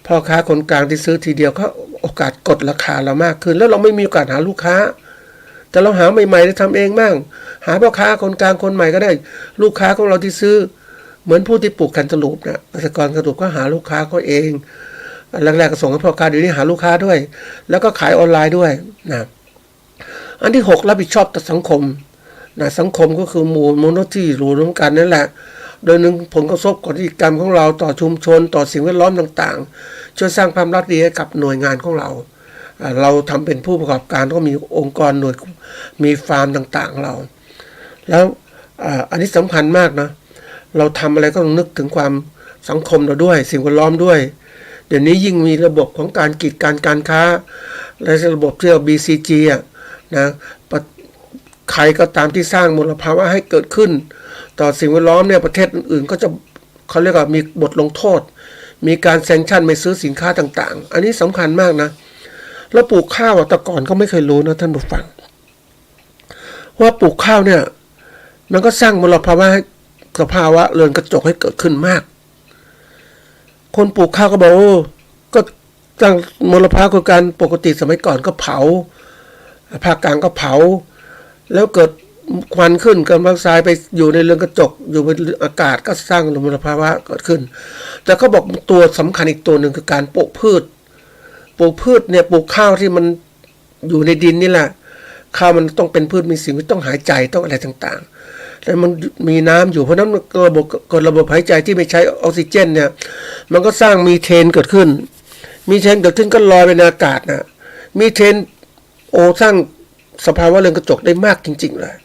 พ่อค้าคนกลางที่ซื้อทีเดียวก็โอกาสกดราคาเรามากขึ้นแล้วเราไม่มีโอกาสหาลูกค้าแต่เราหาใหม่ๆได้ทำเองบ้างหาพ่อค้าคนกลางคนใหม่ก็ได้ลูกค้าของเราที่ซื้อเหมือนผู้ที่ปลูกแคนตาลูปเกษตรกรแคนตาลูปก็หาลูกค้าเขาเองแรกๆก็ส่งให้พ่อค้าเดี๋ยวนี้หาลูกค้าด้วยแล้วก็ขายออนไลน์ด้วยอันที่6รับผิดชอบต่อสังคมสังคมก็คือหมู่มนุษย์ที่อยู่ร่วมกันนั่นแหละโดยหนึ่งผลกระทบกับพฤติกรรมของเราต่อชุมชนต่อสิ่งแวดล้อมต่างๆช่วยสร้างความรักดีให้กับหน่วยงานของเราเราทำเป็นผู้ประกอบการก็มีองค์กรหน่วยมีฟาร์มต่างๆเราแล้วอันนี้สำคัญมากนะเราทำอะไรก็ต้องนึกถึงความสังคมเราด้วยสิ่งแวดล้อมด้วยเดี๋ยวนี้ยิ่งมีระบบของการกีดกันการค้าและระบบที่เรียก BCG ใครก็ตามที่สร้างมลภาวะให้เกิดขึ้นต่อสิ่งแวดล้อมเนี่ยประเทศอื่นๆก็จะเขาเรียกว่ามีบทลงโทษมีการแซงชั่นไม่ซื้อสินค้าต่างๆอันนี้สำคัญมากนะแล้วปลูกข้าวแต่ก่อนก็ไม่เคยรู้นะท่านผู้ฟังว่าปลูกข้าวเนี่ยมันก็สร้างมลภาวะสภาวะเรือนกระจกให้เกิดขึ้นมากคนปลูกข้าวก็บอกก็สร้างมลภาวะคือการปกติสมัยก่อนก็เผา ภาคกลางก็เผาแล้วเกิดควันขึ้นกำลังทรายไปอยู่ในเรือนกระจกอยู่บนอากาศก็สร้างมลภาวะเกิดขึ้นแต่เขาบอกตัวสำคัญอีกตัวหนึ่งคือการปลูกพืชเนี่ยปลูกข้าวที่มันอยู่ในดินนี่แหละข้าวมันต้องเป็นพืชมีสิ่งที่ต้องหายใจต้องอะไรต่างๆแล้วมันมีน้ำอยู่เพราะนั้นระบบหายใจที่ไม่ใช้ออกซิเจนเนี่ยมันก็สร้างมีเทนเกิดขึ้นก็ลอยไปในอากาศนะมีเทนสร้างสภาวะเรือนกระจกได้มากจริงๆเลย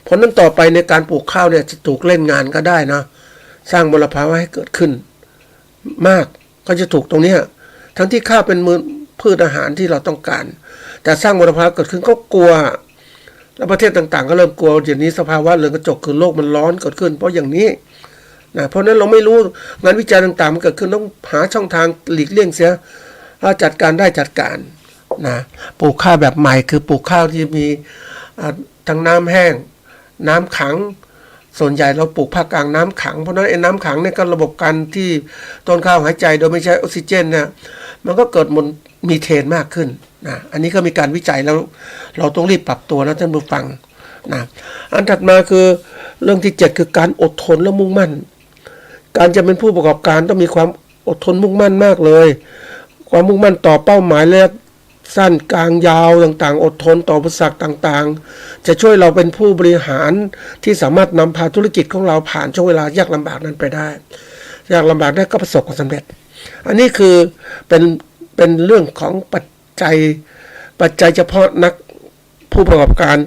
เพราะนั้นต่อไปในการปลูกข้าวเนี่ยจะถูกเล่นงานก็ได้นะสร้างมลภาวะให้เกิดขึ้นมากก็จะถูกตรงนี้ทั้งที่ข้าวเป็นพืชอาหารที่เราต้องการแต่สร้างมลภาวะเกิดขึ้นก็กลัวแล้วประเทศต่างๆก็เริ่มกลัวอย่างนี้สภาวะเรือนกระจกคือโลกมันร้อนเกิดขึ้นเพราะอย่างนี้นะเพราะนั้นเราไม่รู้งานวิจัยต่างๆมันเกิดขึ้นต้องหาช่องทางหลีกเลี่ยงเสียจัดการได้จัดการนะปลูกข้าวแบบใหม่คือปลูกข้าวที่มีทั้งน้ำแห้งน้ำขังส่วนใหญ่เราปลูกภาคกลางน้ำขังเพราะนั้นไอ้น้ำขังเนี่ยก็ระบบการที่ต้นข้าวหายใจโดยไม่ใช้ออกซิเจนเนี่ยมันก็เกิดมีเทนมากขึ้นนะอันนี้ก็มีการวิจัยแล้วเราต้องรีบปรับตัวนะท่านผู้ฟังนะอันถัดมาคือเรื่องที่7คือการอดทนและมุ่งมั่นการจะเป็นผู้ประกอบการต้องมีความอดทนมุ่งมั่นมากเลยความมุ่งมั่นต่อเป้าหมายและสั้นกลางยาวต่างๆอดทนต่ออุปสรรคต่างๆจะช่วยเราเป็นผู้บริหารที่สามารถนำพาธุรกิจของเราผ่านช่วงเวลายากลำบากนั้นไปได้ยากลำบากได้ก็ประสบความสำเร็จอันนี้คือเป็นเรื่องของปัจจัยเฉพาะนักผู้ประกอบการ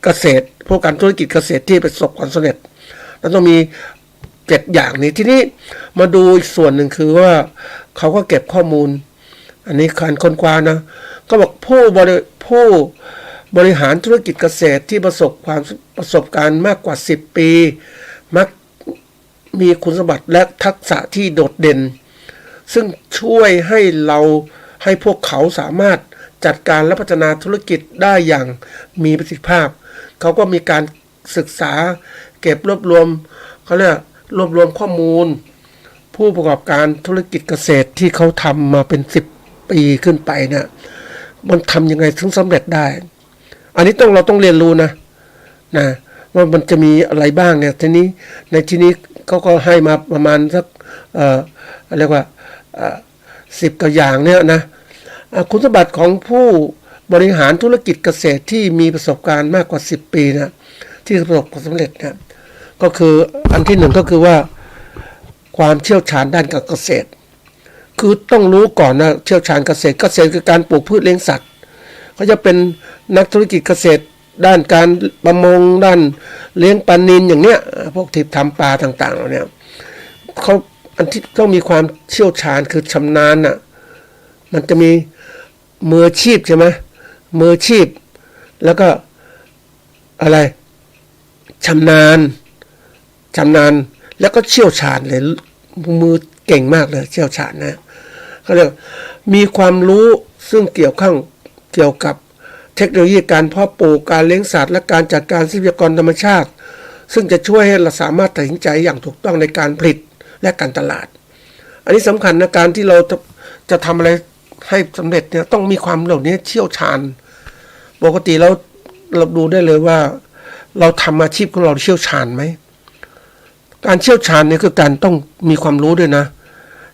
เกษตรผู้การธุรกิจเกษตรที่ประสบความสำเร็จแล้วต้องมี7อย่างนี้ที่นี้มาดูอีกส่วนหนึ่งคือว่าเขาก็เก็บข้อมูลอันนี้การค้นคว้านะก็บอกผู้บริหารธุรกิจเกษตรที่ประสบการณ์มากกว่า10ปีมักมีคุณสมบัติและทักษะที่โดดเด่นซึ่งช่วยให้พวกเขาสามารถจัดการและพัฒนาธุรกิจได้อย่างมีประสิทธิภาพเขาก็มีการศึกษาเก็บรวบรวมข้อมูลผู้ประกอบการธุรกิจเกษตรที่เขาทำมาเป็น10ปีขึ้นไปเนี่ยมันทำยังไงถึงสำเร็จได้อันนี้เราต้องเรียนรู้นะว่ามันจะมีอะไรบ้างเนี่ยทีนี้เขาก็ให้มาประมาณสักเรียกว่า10ตัวอย่างเนี่ยนะคุณสมบัติของผู้บริหารธุรกิจเกษตรที่มีประสบการณ์มากกว่า10ปีนะที่ประสบความสำเร็จเนี่ยก็คืออันที่1ก็คือว่าความเชี่ยวชาญด้านการเกษตรคือต้องรู้ก่อนนะเชี่ยวชาญเกษตรคือการปลูกพืชเลี้ยงสัตว์เขาจะเป็นนักธุรกิจเกษตรด้านการประมงด้านเลี้ยงปลานิลอย่างเนี้ยพวกที่ทำปลาต่างๆเนี่ยเขาอันที่ต้องมีความเชี่ยวชาญคือชำนาญน่ะมันจะมีมืออาชีพใช่ไหมมืออาชีพแล้วก็อะไรชำนาญแล้วก็เชี่ยวชาญเลยมือเก่งมากเลยเชี่ยวชาญนะเขาเรียกมีความรู้ซึ่งเกี่ยวกับเทคโนโลยีการเพาะปลูกการเลี้ยงสัตว์และการจัดการทรัพยากรธรรมชาติซึ่งจะช่วยให้เราสามารถตัดสินใจอย่างถูกต้องในการผลิตและการตลาดอันนี้สำคัญนะการที่เราจะทำอะไรให้สำเร็จเนี่ยต้องมีความเหล่านี้เชี่ยวชาญปกติเราดูได้เลยว่าเราทำอาชีพของเราเชี่ยวชาญไหมการเชี่ยวชาญเนี่ยคือการต้องมีความรู้ด้วยนะ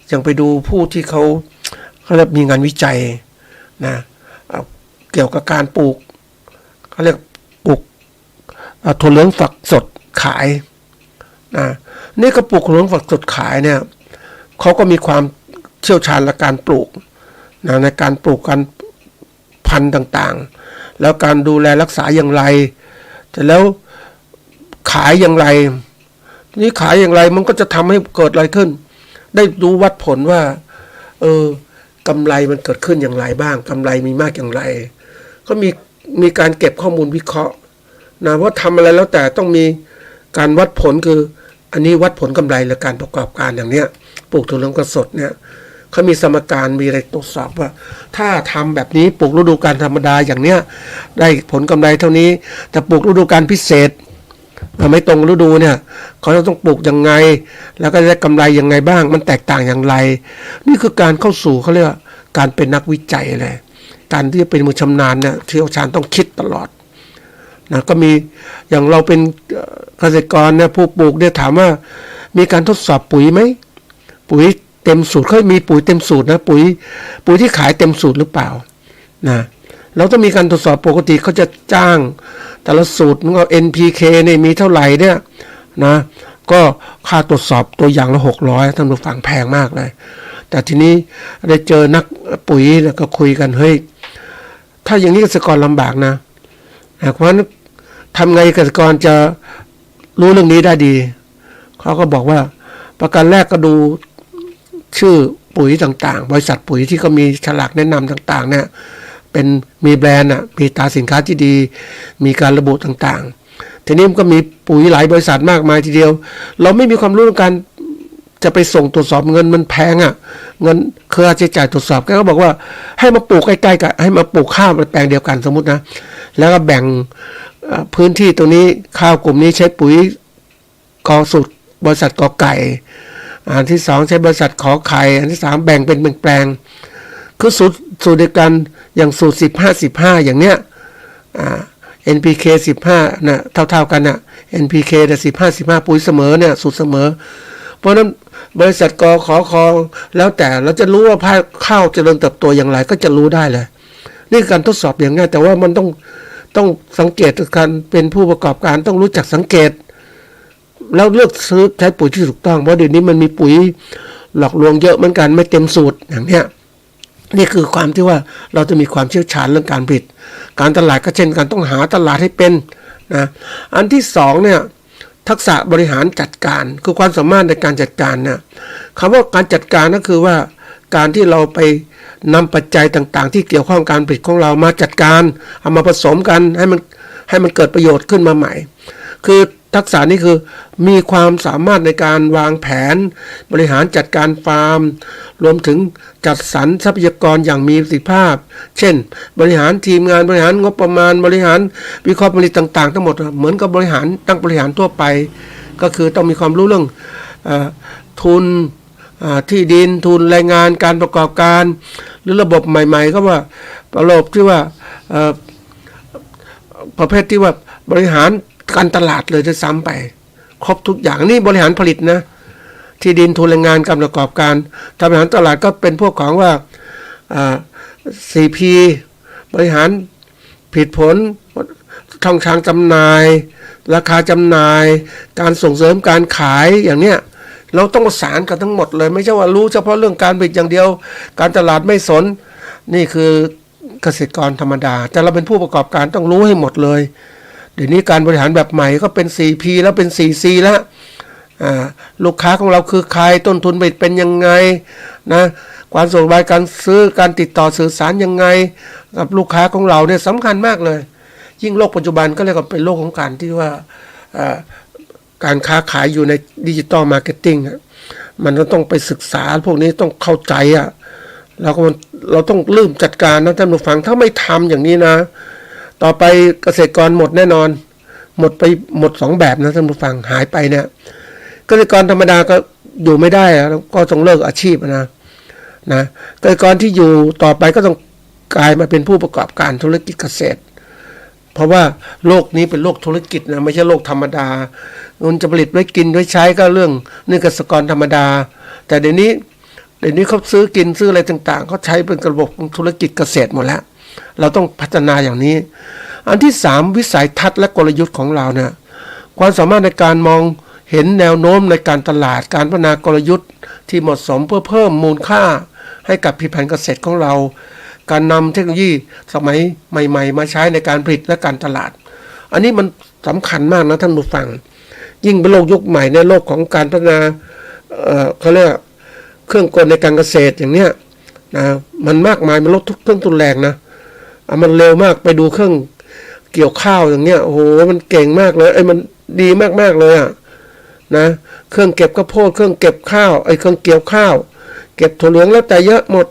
อย่างไปดูผู้ที่เขาเรียกมีงานวิจัยนะเกี่ยวกับการปลูกเขาเรียกปลูกถั่วเหลืองฝักสดขายนะนี่ก็ปลูกถั่วเหลืองฝักสดขายเนี่ยเขาก็มีความเชี่ยวชาญในการปลูกนะในการปลูกการพันธุ์ต่างๆแล้วการดูแลรักษาอย่างไรแต่แล้วขายอย่างไรนี่ขายอย่างไรมันก็จะทำให้เกิดอะไรขึ้นได้ดูวัดผลว่ากำไรมันเกิดขึ้นอย่างไรบ้างกำไรมีมากอย่างไรก็มีการเก็บข้อมูลวิเคราะห์นะว่าทำอะไรแล้วแต่ต้องมีการวัดผลคืออันนี้วัดผลกำไรหรือการประกอบการอย่างเนี้ยปลูกถั่วเหลืองกระสดเนี่ยเขามีสมการมีอะไรตรวจสอบว่าถ้าทำแบบนี้ปลูกฤดูกาลธรรมดาอย่างเนี้ยได้ผลกำไรเท่านี้แต่ปลูกฤดูกาลพิเศษไม่ตรงฤดูเนี่ยเขาจะต้องปลูกยังไงแล้วก็ได้กำไรยังไงบ้างมันแตกต่างอย่างไรนี่คือการเข้าสู่เขาเรียกว่าการเป็นนักวิจัยเลย การที่จะเป็นมือชำนาญเนี่ยเชี่ยวชาญต้องคิดตลอดนะก็มีอย่างเราเป็นเกษตรกรเนี่ยผู้ปลูกเนี่ยถามว่ามีการทดสอบปุ๋ยไหมปุ๋ยเต็มสูตรเขามีปุ๋ยเต็มสูตรนะปุ๋ยที่ขายเต็มสูตรหรือเปล่านะเราต้องมีการทดสอบปกติเขาจะจ้างแต่ละสูตรของ NPK เนี่ยมีเท่าไหร่เนี่ยนะก็ค่าตรวจสอบตัวอย่างละ600ท่านผู้ฟังแพงมากเลยแต่ทีนี้ได้เจอนักปุ๋ยแล้วก็คุยกันเฮ้ยถ้าอย่างนี้เกษตรกรลำบากนะเพราะฉะนั้นทำไงเกษตรกรจะรู้เรื่องนี้ได้ดีเขาก็บอกว่าประการแรกก็ดูชื่อปุ๋ยต่างๆบริษัทปุ๋ยที่เขามีฉลากแนะนำต่างๆเนี่ยเป็นมีแบรนด์มีตราสินค้าที่ดีมีการระบุต่างๆทีนี้มันก็มีปุ๋ยหลายบริษัทมากมายทีเดียวเราไม่มีความรู้ในการจะไปส่งตรวจสอบเงินมันแพงเงินค่าใช้จ่ายตรวจสอบแกก็บอกว่าให้มาปลูกใกล้ๆกันให้มาปลูกข้าวแปลงเดียวกันสมมุตินะแล้วก็แบ่งพื้นที่ตรงนี้ข้าวกลุ่มนี้ใช้ปุ๋ยกอสุดบริษัทกอไก่อันที่สองใช้บริษัทขอไข่อันที่สามแบ่งเป็นแปลงคือสูตรเดียวกันอย่างสูตร15-15อย่างเนี้ยNPK 15นะเท่ากันNPK แต่15-15ปุ๋ยเสมอเนี่ยสูตรเสมอเพราะนั้นบริษัทกอขอคอแล้วแต่เราจะรู้ว่าข้าวเจริญเติบโตอย่างไรก็จะรู้ได้เลยนี่การทดสอบอย่างง่ายแต่ว่ามันต้องสังเกตการเป็นผู้ประกอบการต้องรู้จักสังเกตแล้วเลือกซื้อใช้ปุ๋ยที่ถูกต้องเพราะเดี๋ยวนี้มันมีปุ๋ยหลอกลวงเยอะเหมือนกันไม่เต็มสูตรอย่างเนี้ยนี่คือความที่ว่าเราจะมีความเชี่ยวชาญเรื่องการผลิตการตลาดก็เช่นกันต้องหาตลาดให้เป็นนะอันที่สองเนี่ยทักษะบริหารจัดการคือความสามารถในการจัดการเนี่ยคำว่าการจัดการก็คือว่าการที่เราไปนำปัจจัยต่างๆที่เกี่ยวข้องกับการผลิตของเรามาจัดการเอามาผสมกันให้มันเกิดประโยชน์ขึ้นมาใหม่คือทักษะนี้คือมีความสามารถในการวางแผนบริหารจัดการฟาร์มรวมถึงจัดสรรทรัพยากรอย่างมีประสิทธิภาพเช่นบริหารทีมงานบริหารงบประมาณบริหารวิเคราะห์ผลิตต่างๆทั้งหมดเหมือนกับบริหารตั้งบริหารทั่วไปก็คือต้องมีความรู้เรื่องทุนที่ดินทุนแรงงานการประกอบการหรือระบบใหม่ๆก็ว่าระบบที่ว่าประเภทที่ว่าบริหารการตลาดเลยจะซ้ำไปครบทุกอย่างนี่บริหารผลิตนะที่ดินทุนแรงงานการประกอบการบริหารตลาดก็เป็นพวกของว่าCP บริหารผลผลช่องทางจำหน่ายราคาจำหน่ายการส่งเสริมการขายอย่างเนี้ยเราต้องประสานกันทั้งหมดเลยไม่ใช่ว่ารู้เฉพาะเรื่องการผลิตอย่างเดียวการตลาดไม่สนนี่คือเกษตรกรธรรมดาแต่เราเป็นผู้ประกอบการต้องรู้ให้หมดเลยเดี๋ยวนี้การบริหารแบบใหม่ก็เป็น 4P แล้วเป็น 4C แล้วลูกค้าของเราคือใครต้นทุนเป็นยังไงนะการส่งบายการซื้อการติดต่อสื่อสารยังไงกับลูกค้าของเราเนี่ยสำคัญมากเลยยิ่งโลกปัจจุบันก็เรียกว่าเป็นโลกของการที่ว่าการค้าขายอยู่ในดิจิตอลมาร์เก็ตติ้งมันต้องไปศึกษาพวกนี้ต้องเข้าใจแล้วก็เราต้องเริ่มจัดการนะท่านผู้ฟังถ้าไม่ทำอย่างนี้นะต่อไปเกษตรกรหมดแน่นอนหมด2แบบนะท่านผู้ฟังหายไปเนี่ยเกษตรกรธรรมดาก็อยู่ไม่ได้ก็ต้องเลิกอาชีพนะเกษตรกรที่อยู่ต่อไปก็ต้องกลายมาเป็นผู้ประกอบการธุรกิจเกษตรเพราะว่าโลกนี้เป็นโลกธุรกิจนะไม่ใช่โลกธรรมดาเงินจะผลิตไว้กินไว้ใช้ก็เรื่องนี่เกษตรกรธรรมดาแต่เดี๋ยวนี้เขาซื้อกินซื้ออะไรต่างๆเขาใช้เป็นระบบธุรกิจเกษตรหมดแล้วเราต้องพัฒนาอย่างนี้อันที่3วิสัยทัศน์และกลยุทธ์ของเราเนี่ยความสามารถในการมองเห็นแนวโน้มในการตลาดการพัฒนากลยุทธ์ที่เหมาะสมเพื่อเพิ่มมูลค่าให้กับผลิตภัณฑ์เกษตรของเราการนำเทคโนโลยีสมัยใหม่ๆมาใช้ในการผลิตและการตลาดอันนี้มันสำคัญมากนะท่านผู้ฟังยิ่งเป็นโลกยุคใหม่ในโลกของการพัฒนาเขาเรียกเครื่องกลในการเกษตรอย่างเนี้ยนะมันมากมายมันลดทุกเครื่องทุนแรงนะมันเร็วมากไปดูเครื่องเกี่ยวข้าวอย่างเนี้ยโอ้โหมันเก่งมากเลยมันดีมากๆเลยนะเครื่องเก็บข้าวโพดเครื่องเก็บข้าวเครื่องเกี่ยวข้าวเก็บถั่วเหลืองแล้วแต่เยอะหมด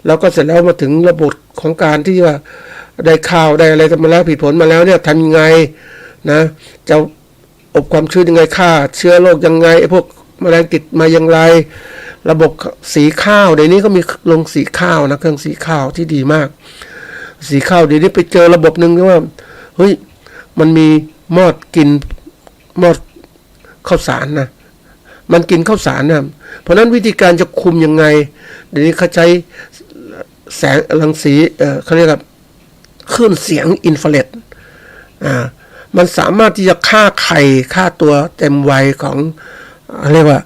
แล้วก็เสร็จแล้วมาถึงระบบของการที่ว่าได้ข้าวได้อะไรมาแล้วผลผลมาแล้วเนี่ยทำยังไงนะจะอบความชื้นยังไงฆ่าเชื้อโรคยังไงพวกแมลงติดมาอย่างไรระบบสีข้าวเดี๋ยวนี้ก็มีลงสีข้าวนะเครื่องสีข้าวที่ดีมาก สีข้าวเดี๋ยวนี้ไปเจอระบบหนึ่งว่าเฮ้ยมันมีมอดกินมอดข้าวสารนะมันกินข้าวสารนะเพราะนั้นวิธีการจะคุมยังไงเดี๋ยวนี้เขาใช้แสงรังสีเขาเรียกว่าคลื่นเสียงอินฟราเรดมันสามารถที่จะฆ่าไข่ฆ่าตัวเต็มวัยของเรียกว่า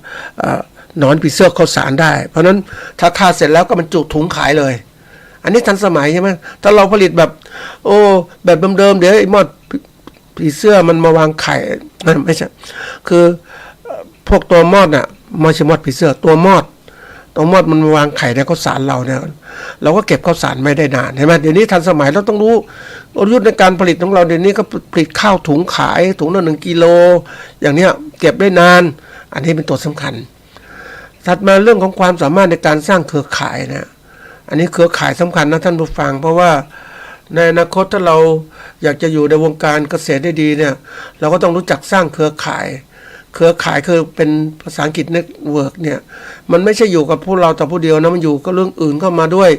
หนอนผีเสื้อข้าวสารได้เพราะนั้นถ้าฆ่าเสร็จแล้วก็บรรจุถุงขายเลยอันนี้ทันสมัยใช่ไหมถ้าเราผลิตแบบแบบเดิมๆเดี๋ยวไอ้มอดผีเสื้อมันมาวางไข่ไม่ใช่คือพวกตัวมอดน่ะไม่ใช่มอดผีเสื้อตัวมอดมันมาวางไข่ในข้าวสารเราเนี่ยเราก็เก็บข้าวสารไม่ได้นานเห็นไหมเดี๋ยวนี้ทันสมัยเราต้องรู้กลยุทธ์ในการผลิตของเราเดี๋ยวนี้ก็ผลิตข้าวถุงขายถุงละ1 กิโลอย่างเนี้ยเก็บได้นานอันนี้เป็นตัวสำคัญถัดมาเรื่องของความสามารถในการสร้างเครือข่ายนะอันนี้เครือข่ายสำคัญนะท่านผู้ฟังเพราะว่าในอนาคตถ้าเราอยากจะอยู่ในวงการเกษตรได้ดีเนี่ยเราก็ต้องรู้จักสร้างเครือข่ายคือเป็นภาษาอังกฤษเน็ตเวิร์กเนี่ยมันไม่ใช่อยู่กับพวกเราแต่ผู้เดียวนะมันอยู่ก็เรื่องอื่นเข้ามาด้วย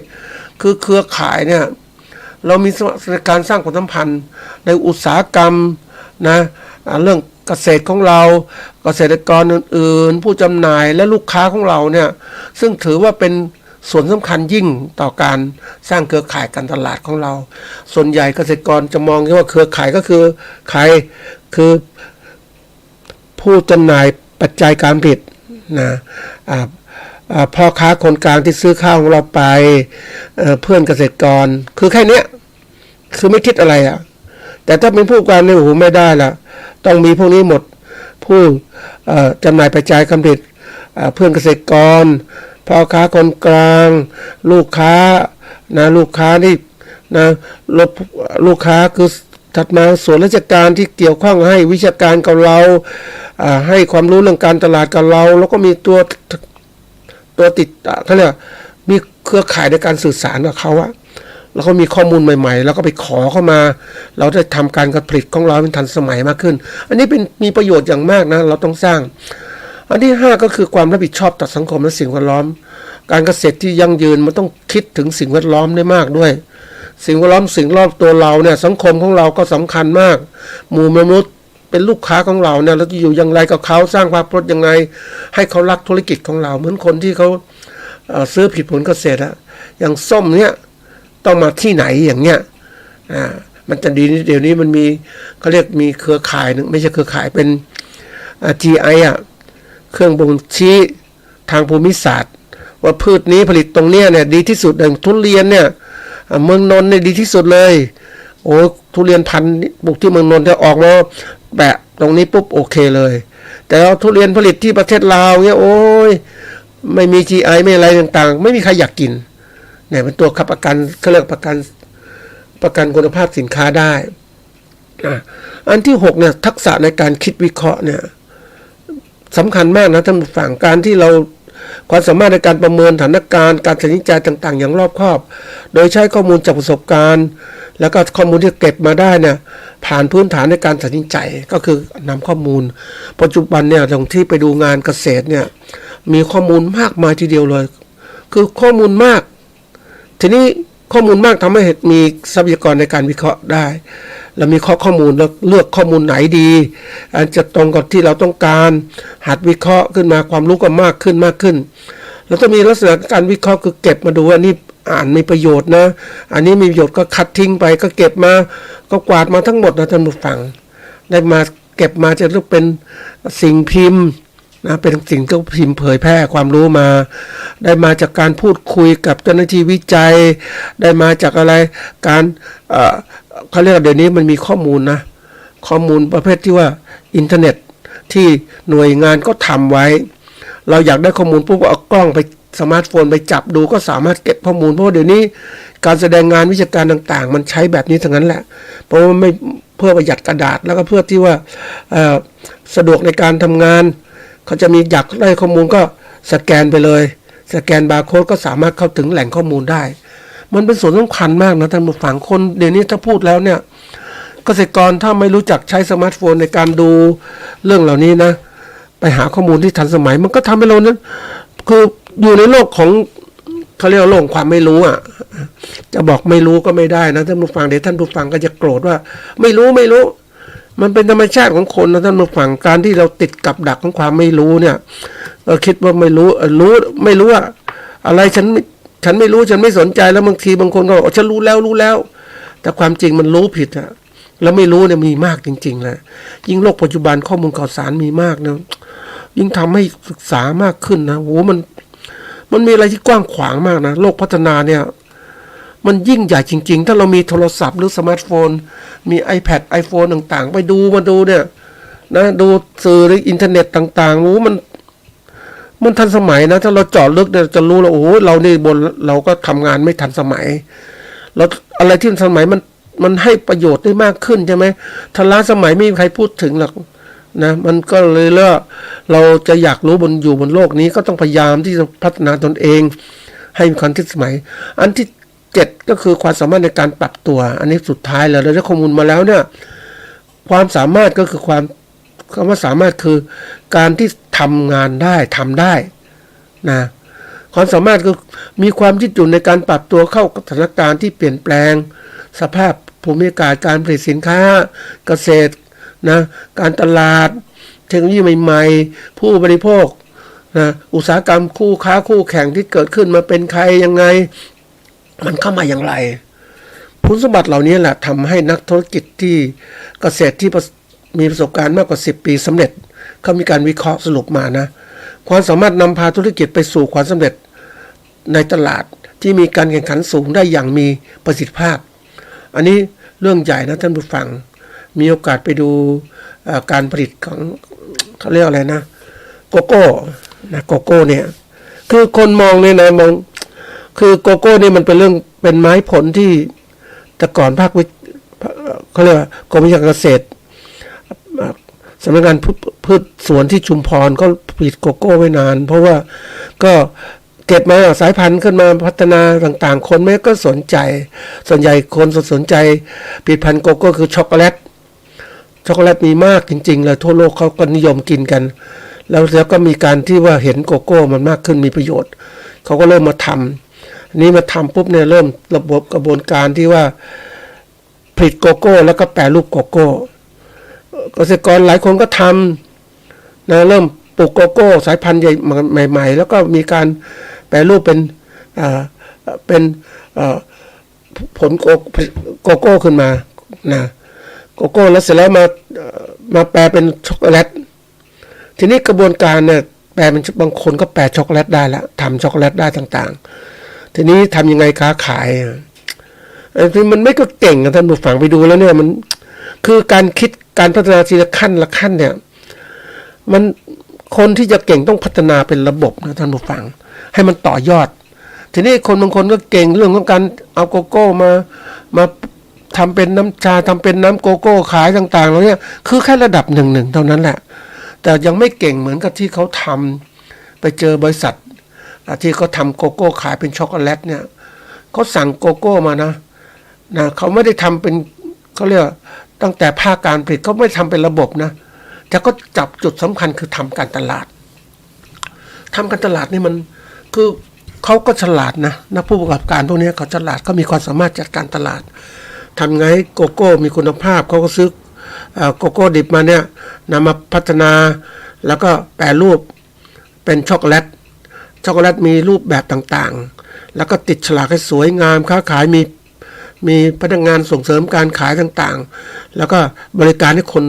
คือเครือข่ายเนี่ยเรามีการสร้างความสัมพันธ์ในอุตสาหกรรมนะเรื่องเกษตรของเราเกษตรกรอื่นๆผู้จำหน่ายและลูกค้าของเราเนี่ยซึ่งถือว่าเป็นส่วนสำคัญยิ่งต่อการสร้างเครือข่ายการตลาดของเราส่วนใหญ่เกษตรกรจะมองว่าเครือข่ายก็คือใครคือผู้จำหน่ายปัจจัยการผลิตนะพ่อค้าคนกลางที่ซื้อข้าวของเราไปเพื่อนเกษตรกรคือแค่นี้คือไม่คิดอะไรแต่ถ้าเป็นผู้กลางเนี่ยโอ้โหไม่ได้ละต้องมีพวกนี้หมดผู้จำหน่ายปัจจัยการผลิตเพื่อนเกษตรกรพ่อค้าคนกลางลูกค้านะลูกค้านี่นะลูกค้าคือถัดมาส่วนราชการที่เกี่ยวข้องให้วิชาการกับเราให้ความรู้เรื่องการตลาดกับเราแล้วก็มีตัวติดเขาเรียกมีเครือข่ายในการสื่อสารกับเขาแล้วก็มีข้อมูลใหม่ๆแล้วก็ไปขอเข้ามาเราได้ทำการผลิตของเราเป็นทันสมัยมากขึ้นอันนี้มีประโยชน์อย่างมากนะเราต้องสร้างอันที่5ก็คือความรับผิดชอบต่อสังคมและสิ่งแวดล้อมการเกษตรที่ยั่งยืนมันต้องคิดถึงสิ่งแวดล้อมได้มากด้วยสิ่งแวดล้อมสิ่งรอบตัวเราเนี่ยสังคมของเราก็สำคัญมากหมู่มนุษย์เป็นลูกค้าของเราเนี่ยเราจะอยู่อย่างไรกับเขาสร้างความปลอดยังไงให้เขารักธุรกิจของเราเหมือนคนที่เขาซื้อผลิตผลเกษตรอย่างส้มเนี่ยต้องมาที่ไหนอย่างเงี้ยมันจะดีเดี๋ยวนี้มันมีเขาเรียกมีเครือข่ายนึงไม่ใช่เครือข่ายเป็น GI เครื่องบ่งชี้ทางภูมิศาสตร์ว่าพืชนี้ผลิตตรงเนี้ยเนี่ยดีที่สุดอย่างทุเรียนเนี่ยเมืองนนท์เนี่ยดีที่สุดเลยโอ้ทุเรียนพันธุ์ปลูกที่เมืองนนท์จะออกมาแบะตรงนี้ปุ๊บโอเคเลยแต่เราทุเรียนผลิตที่ประเทศลาวเนี่ยโอ้ยไม่มี GI ไม่อะไรต่างๆไม่มีใครอยากกินเนี่ยเป็นตัวประกันเขาเรียกประกันคุณภาพสินค้าได้อันที่6เนี่ยทักษะในการคิดวิเคราะห์เนี่ยสำคัญมากนะท่านผู้ฟังการที่เราความสามารถในการประเมินสถานการณ์การตัดสินใจต่างๆอย่างรอบคอบโดยใช้ข้อมูลจากประสบการณ์แล้วก็ข้อมูลที่เก็บมาได้เนี่ยผ่านพื้นฐานในการตัดสินใจก็คือนำข้อมูลปัจจุบันเนี่ยตรงที่ไปดูงานเกษตรเนี่ยมีข้อมูลมากมายทีเดียวเลยคือข้อมูลมากทีนี้ข้อมูลมากทำให้มีทรัพยากรในการวิเคราะห์ได้เรามีข้อมูลแล้วเลือกข้อมูลไหนดีจะตรงกับที่เราต้องการหัดวิเคราะห์ขึ้นมาความรู้ก็มากขึ้นแล้วต้องมีลักษณะการวิเคราะห์คือเก็บมาดูอันนี้อ่านมีประโยชน์นะอันนี้มีประโยชน์ก็คัดทิ้งไปก็เก็บมาก็กวาดมาทั้งหมดนะท่านผู้ฟังได้มาเก็บมาจะเรียกเป็นสิ่งพิมพ์นะเป็นสิ่งที่พิมพ์เผยแพร่ความรู้มาได้มาจากการพูดคุยกับเจ้าหน้าที่วิจัยได้มาจากอะไรการเขาเรียกว่าเดี๋ยวนี้มันมีข้อมูลนะข้อมูลประเภทที่ว่าอินเทอร์เน็ตที่หน่วยงานก็ทำไว้เราอยากได้ข้อมูลปุ๊บเอากล้องไปสมาร์ทโฟนไปจับดูก็สามารถเก็บข้อมูลเพราะเดี๋ยวนี้การแสดงงานวิชาการต่างๆมันใช้แบบนี้ทั้งนั้นแหละเพราะว่าไม่เพื่อประหยัดกระดาษแล้วก็เพื่อที่ว่าสะดวกในการทำงานเขาจะมีอยากได้ข้อมูลก็สแกนไปเลยสแกนบาร์โค้ดก็สามารถเข้าถึงแหล่งข้อมูลได้มันเป็นส่วนสำคัญมากนะท่านผู้ฟังคนเดี๋ยวนี้ถ้าพูดแล้วเนี่ยเกษตรกรถ้าไม่รู้จักใช้สมาร์ทโฟนในการดูเรื่องเหล่านี้นะไปหาข้อมูลที่ทันสมัยมันก็ทำให้เรานั้นคืออยู่ในโลกของเขาเรียกว่าโลกความไม่รู้ จะบอกไม่รู้ก็ไม่ได้นะท่านผู้ฟังเดี๋ยวท่านผู้ฟังก็จะโกรธว่าไม่รู้มันเป็นธรรมชาติของคนนะท่านผู้ฟังการที่เราติดกับดักของความไม่รู้เนี่ยเราคิดว่าไม่รู้ไม่รู้ว่าอะไรฉันไม่รู้ฉันไม่สนใจแล้วบางทีบางคนก็บอกฉันรู้แล้วแต่ความจริงมันรู้ผิดอะแล้วไม่รู้เนี่ยมีมากจริงๆเลยยิ่งโลกปัจจุบันข้อมูลข่าวสารมีมากนะยิ่งทำให้ศึกษามากขึ้นนะโหมันมีอะไรที่กว้างขวางมากนะโลกพัฒนาเนี่ยมันยิ่งใหญ่จริงๆถ้าเรามีโทรศัพท์หรือสมาร์ทโฟนมี iPad iPhone ต่างๆไปดูมาดูเนี่ยนะดูสื่อหรืออินเทอร์เน็ตต่างๆโอ้มันทันสมัยนะถ้าเราเจาะลึกเนี่ยจะรู้แล้วโอ้เรานี่เราก็ทำงานไม่ทันสมัยแล้วอะไรที่ทันสมัยมันให้ประโยชน์ได้มากขึ้นใช่ไหมถ้าล้าสมัยไม่มีใครพูดถึงหรอกนะมันก็เลยเราจะอยากรู้อยู่บนโลกนี้ก็ต้องพยายามที่จะพัฒนาตนเองให้มีความทันสมัยอันที่7ก็คือความสามารถในการปรับตัวอันนี้สุดท้ายแล้วเราได้ข้อมูลมาแล้วเนี่ยความสามารถก็คือคำว่าสามารถคือการที่ทำงานได้ทำได้นะความสามารถคือมีความยืดหยุ่นในการปรับตัวเข้ากับสถานการณ์ที่เปลี่ยนแปลงสภาพภูมิอากาศการผลิตสินค้าเกษตรนะการตลาดเทคโนโลยีใหม่ๆผู้บริโภคนะอุตสาหกรรมคู่ค้าคู่แข่งที่เกิดขึ้นมาเป็นใครยังไงมันเข้ามาอย่างไรคุณสมบัติเหล่านี้แหละทำให้นักธุรกิจที่เกษตรที่มีประสบการณ์มากกว่า10 ปีสำเร็จเขามีการวิเคราะห์สรุปมานะความสามารถนำพาธุรกิจไปสู่ความสำเร็จในตลาดที่มีการแข่งขันสูงได้อย่างมีประสิทธิภาพอันนี้เรื่องใหญ่นะท่านผู้ฟังมีโอกาสไปดูการผลิตของเขาเรียกอะไรนะโกโก้นะโกโก้เนี่ยคือคนมองเนี่ยนะมองคือโกโก้นี่มันเป็นไม้ผลที่แต่ก่อนเขาเรียกว่ากรมวิชาการเกษตรสำนักงานพืชสวนที่ชุมพรก็ผลิตโกโก้ไว้นานเพราะว่าก็เก็บมาสายพันธุ์ขึ้นมาพัฒนาต่างๆคนแม้ก็สนใจส่วนใหญ่คนสนใจผลิตภัณฑ์โกโก้คือช็อกโกแลตมีมากจริงๆเลยทั่วโลกเขาก็นิยมกินกันแล้วก็มีการที่ว่าเห็นโกโก้มันมากขึ้นมีประโยชน์เขาก็เริ่มมาทำนี่มาทำปุ๊บเนี่ยเริ่มระบบกระบวนการที่ว่าผลิตโกโก้แล้วก็แปรรูปโกโก้เกษตรกรหลายคนก็ทำนะเริ่มปลูกโกโก้สายพันธุ์ใหม่ๆแล้วก็มีการแปรรูปเป็นผลโกโก้ขึ้นมานะโกโก้แล้วเสร็จแล้วมาแปลเป็นช็อกโกแลตทีนี้กระบวนการเนี่ยแปลเป็นบางคนก็แปลช็อกโกแลตได้แล้วทำช็อกโกแลตได้ต่างๆทีนี้ทำยังไงค้าขายคือมันไม่ก็เก่งท่านผู้ฟังไปดูแล้วเนี่ยมันคือการคิดการพัฒนาทีละขั้นเนี่ยมันคนที่จะเก่งต้องพัฒนาเป็นระบบนะท่านผู้ฟังให้มันต่อยอดทีนี้คนบางคนก็เก่งเรื่องของการเอาโกโก้มาทำเป็นน้ำชาทำเป็นน้ำโกโก้ขายต่างๆแล้วเนี่ยคือแค่ระดับหนึ่งเท่านั้นแหละแต่ยังไม่เก่งเหมือนกับที่เขาทำไปเจอบริษัทที่เขาทำโกโก้ขายเป็นช็อกโกแลตเนี่ยเขาสั่งโกโก้มานะเขาไม่ได้ทำเป็นเขาเรียกตั้งแต่ภาคการผลิตเขาไม่ทำเป็นระบบนะแต่ก็จับจุดสำคัญคือทำการตลาดนี่มันคือเขาก็ฉลาดนะนักผู้ประกอบการพวกนี้เขาฉลาดก็มีความสามารถจัดการตลาดทำไงโกโก้มีคุณภาพเขาก็ซื้อโกโก้ดิบมาเนี่ยนำมาพัฒนาแล้วก็แปรรูปเป็นช็อกโกแลตมีรูปแบบต่างๆแล้วก็ติดฉลากให้สวยงามค้าขายมีพนักงานส่งเสริมการขายต่างๆแล้วก็บริการให้คน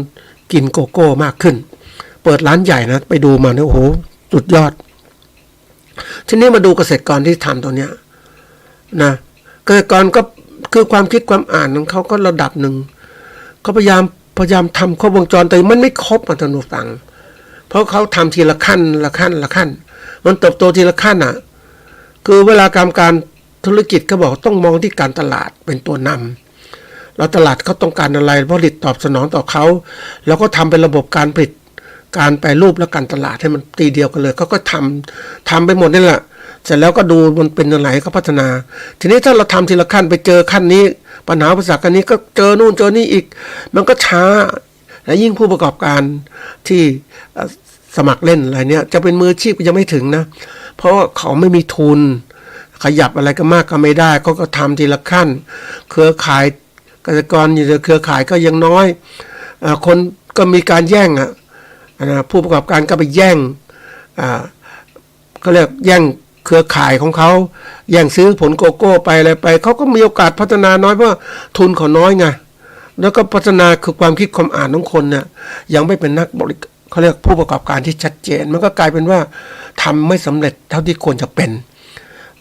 กินโกโก้มากขึ้นเปิดร้านใหญ่นะไปดูมาเนี่ยโอ้โหสุดยอดทีนี้มาดูเกษตรกรที่ทำตัวเนี้ยนะเกษตรกรก็คือความคิดความอ่านของเขาก็ระดับหนึ่งเขาพยายามทำครบวงจรแต่มันไม่ครบท่านผู้ฟังเพราะเขาทำทีละขั้นมันเติบโตทีละขั้นอ่ะคือเวลาการธุรกิจเขาบอกต้องมองที่การตลาดเป็นตัวนำแล้วตลาดเขาต้องการอะไรผลิตตอบสนองต่อเขาแล้วก็ทำเป็นระบบการผลิตการแปรรูปและการตลาดให้มันตีเดียวกันเลยเขาก็ทำไปหมดนี่แหละเสร็จแล้วก็ดูมันเป็นยังไงก็พัฒนาทีนี้ถ้าเราทำทีละขั้นไปเจอขั้นนี้ปัญหาภาษากันนี้ก็เจอนู่นเจอนี่อีกมันก็ช้าและยิ่งผู้ประกอบการที่สมัครเล่นอะไรเนี้ยจะเป็นมืออาชีพก็ยังไม่ถึงนะเพราะเขาไม่มีทุน ขยับอะไรก็มากก็ไม่ได้เขาก็ทำทีละขั้นเครือข่ายเกษตรกรอยู่ในเครือข่ายก็ยังน้อยคนก็มีการแย่งผู้ประกอบการก็ไปแย่งเขาเรียกแย่งเครือข่ายของเขาแย่งซื้อผลโกโก้ไปอะไรไปเขาก็มีโอกาสพัฒนาน้อยเพราะทุนเขาน้อยไงแล้วก็พัฒนาคือความคิดความอ่านของคนเนี่ยยังไม่เป็นนักบริเขาเรียกผู้ประกอบการที่ชัดเจนมันก็กลายเป็นว่าทำไม่สำเร็จเท่าที่ควรจะเป็น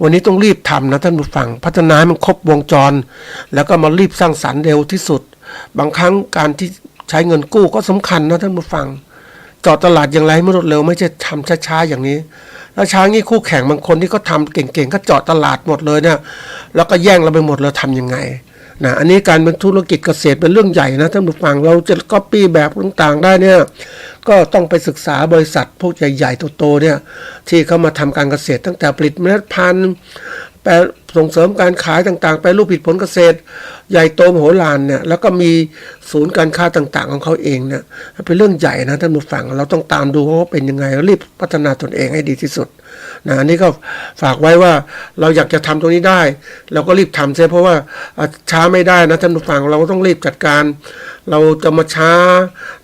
วันนี้ต้องรีบทำนะท่านผู้ฟังพัฒนาให้มันครบวงจรแล้วก็มารีบสร้างสรรค์เร็วที่สุดบางครั้งการที่ใช้เงินกู้ก็สำคัญนะท่านผู้ฟังเจาะตลาดอย่างไรไม่รวดเร็วไม่ใช่ทำช้าๆอย่างนี้แล้วช้างี้คู่แข่งบางคนที่เขาทำเก่งๆก็เจาะตลาดหมดเลยเนี่ยแล้วก็แย่งเราไปหมดเราทำยังไงนะอันนี้การเป็นธุรกิจเกษตรเป็นเรื่องใหญ่นะท่านผู้ฟังเราจะก๊อปปี้แบบต่างๆได้เนี่ยก็ต้องไปศึกษาบริษัทพวกใหญ่ๆโตๆเนี่ยที่เขามาทำการเกษตรตั้งแต่ผลิตเมล็ดพันธุ์แปรส่งเสริมการขายต่างๆไปรูปผลิตผลเกษตรใหญ่โตมโหฬารเนี่ยแล้วก็มีศูนย์การค้าต่างๆของเขาเองเนี่ยเป็นเรื่องใหญ่นะท่านผู้ฟังเราต้องตามดูว่าเป็นยังไงรีบพัฒนาตนเองให้ดีที่สุดนะอันนี้ก็ฝากไว้ว่าเราอยากจะทำตรงนี้ได้เราก็รีบทำเสียเพราะว่าช้าไม่ได้นะท่านผู้ฟังเราต้องรีบจัดการเราจะมาช้า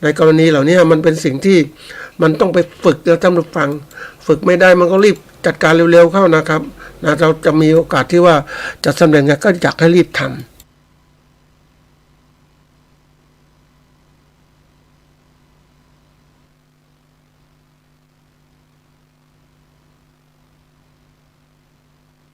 ในกรณีเหล่านี้มันเป็นสิ่งที่มันต้องไปฝึกนะท่านผู้ฟังฝึกไม่ได้มันก็รีบจัดการเร็วๆเข้านะครับนะเราจะมีโอกาสที่ว่าจะสำเร็จก็อยากให้รีบทำ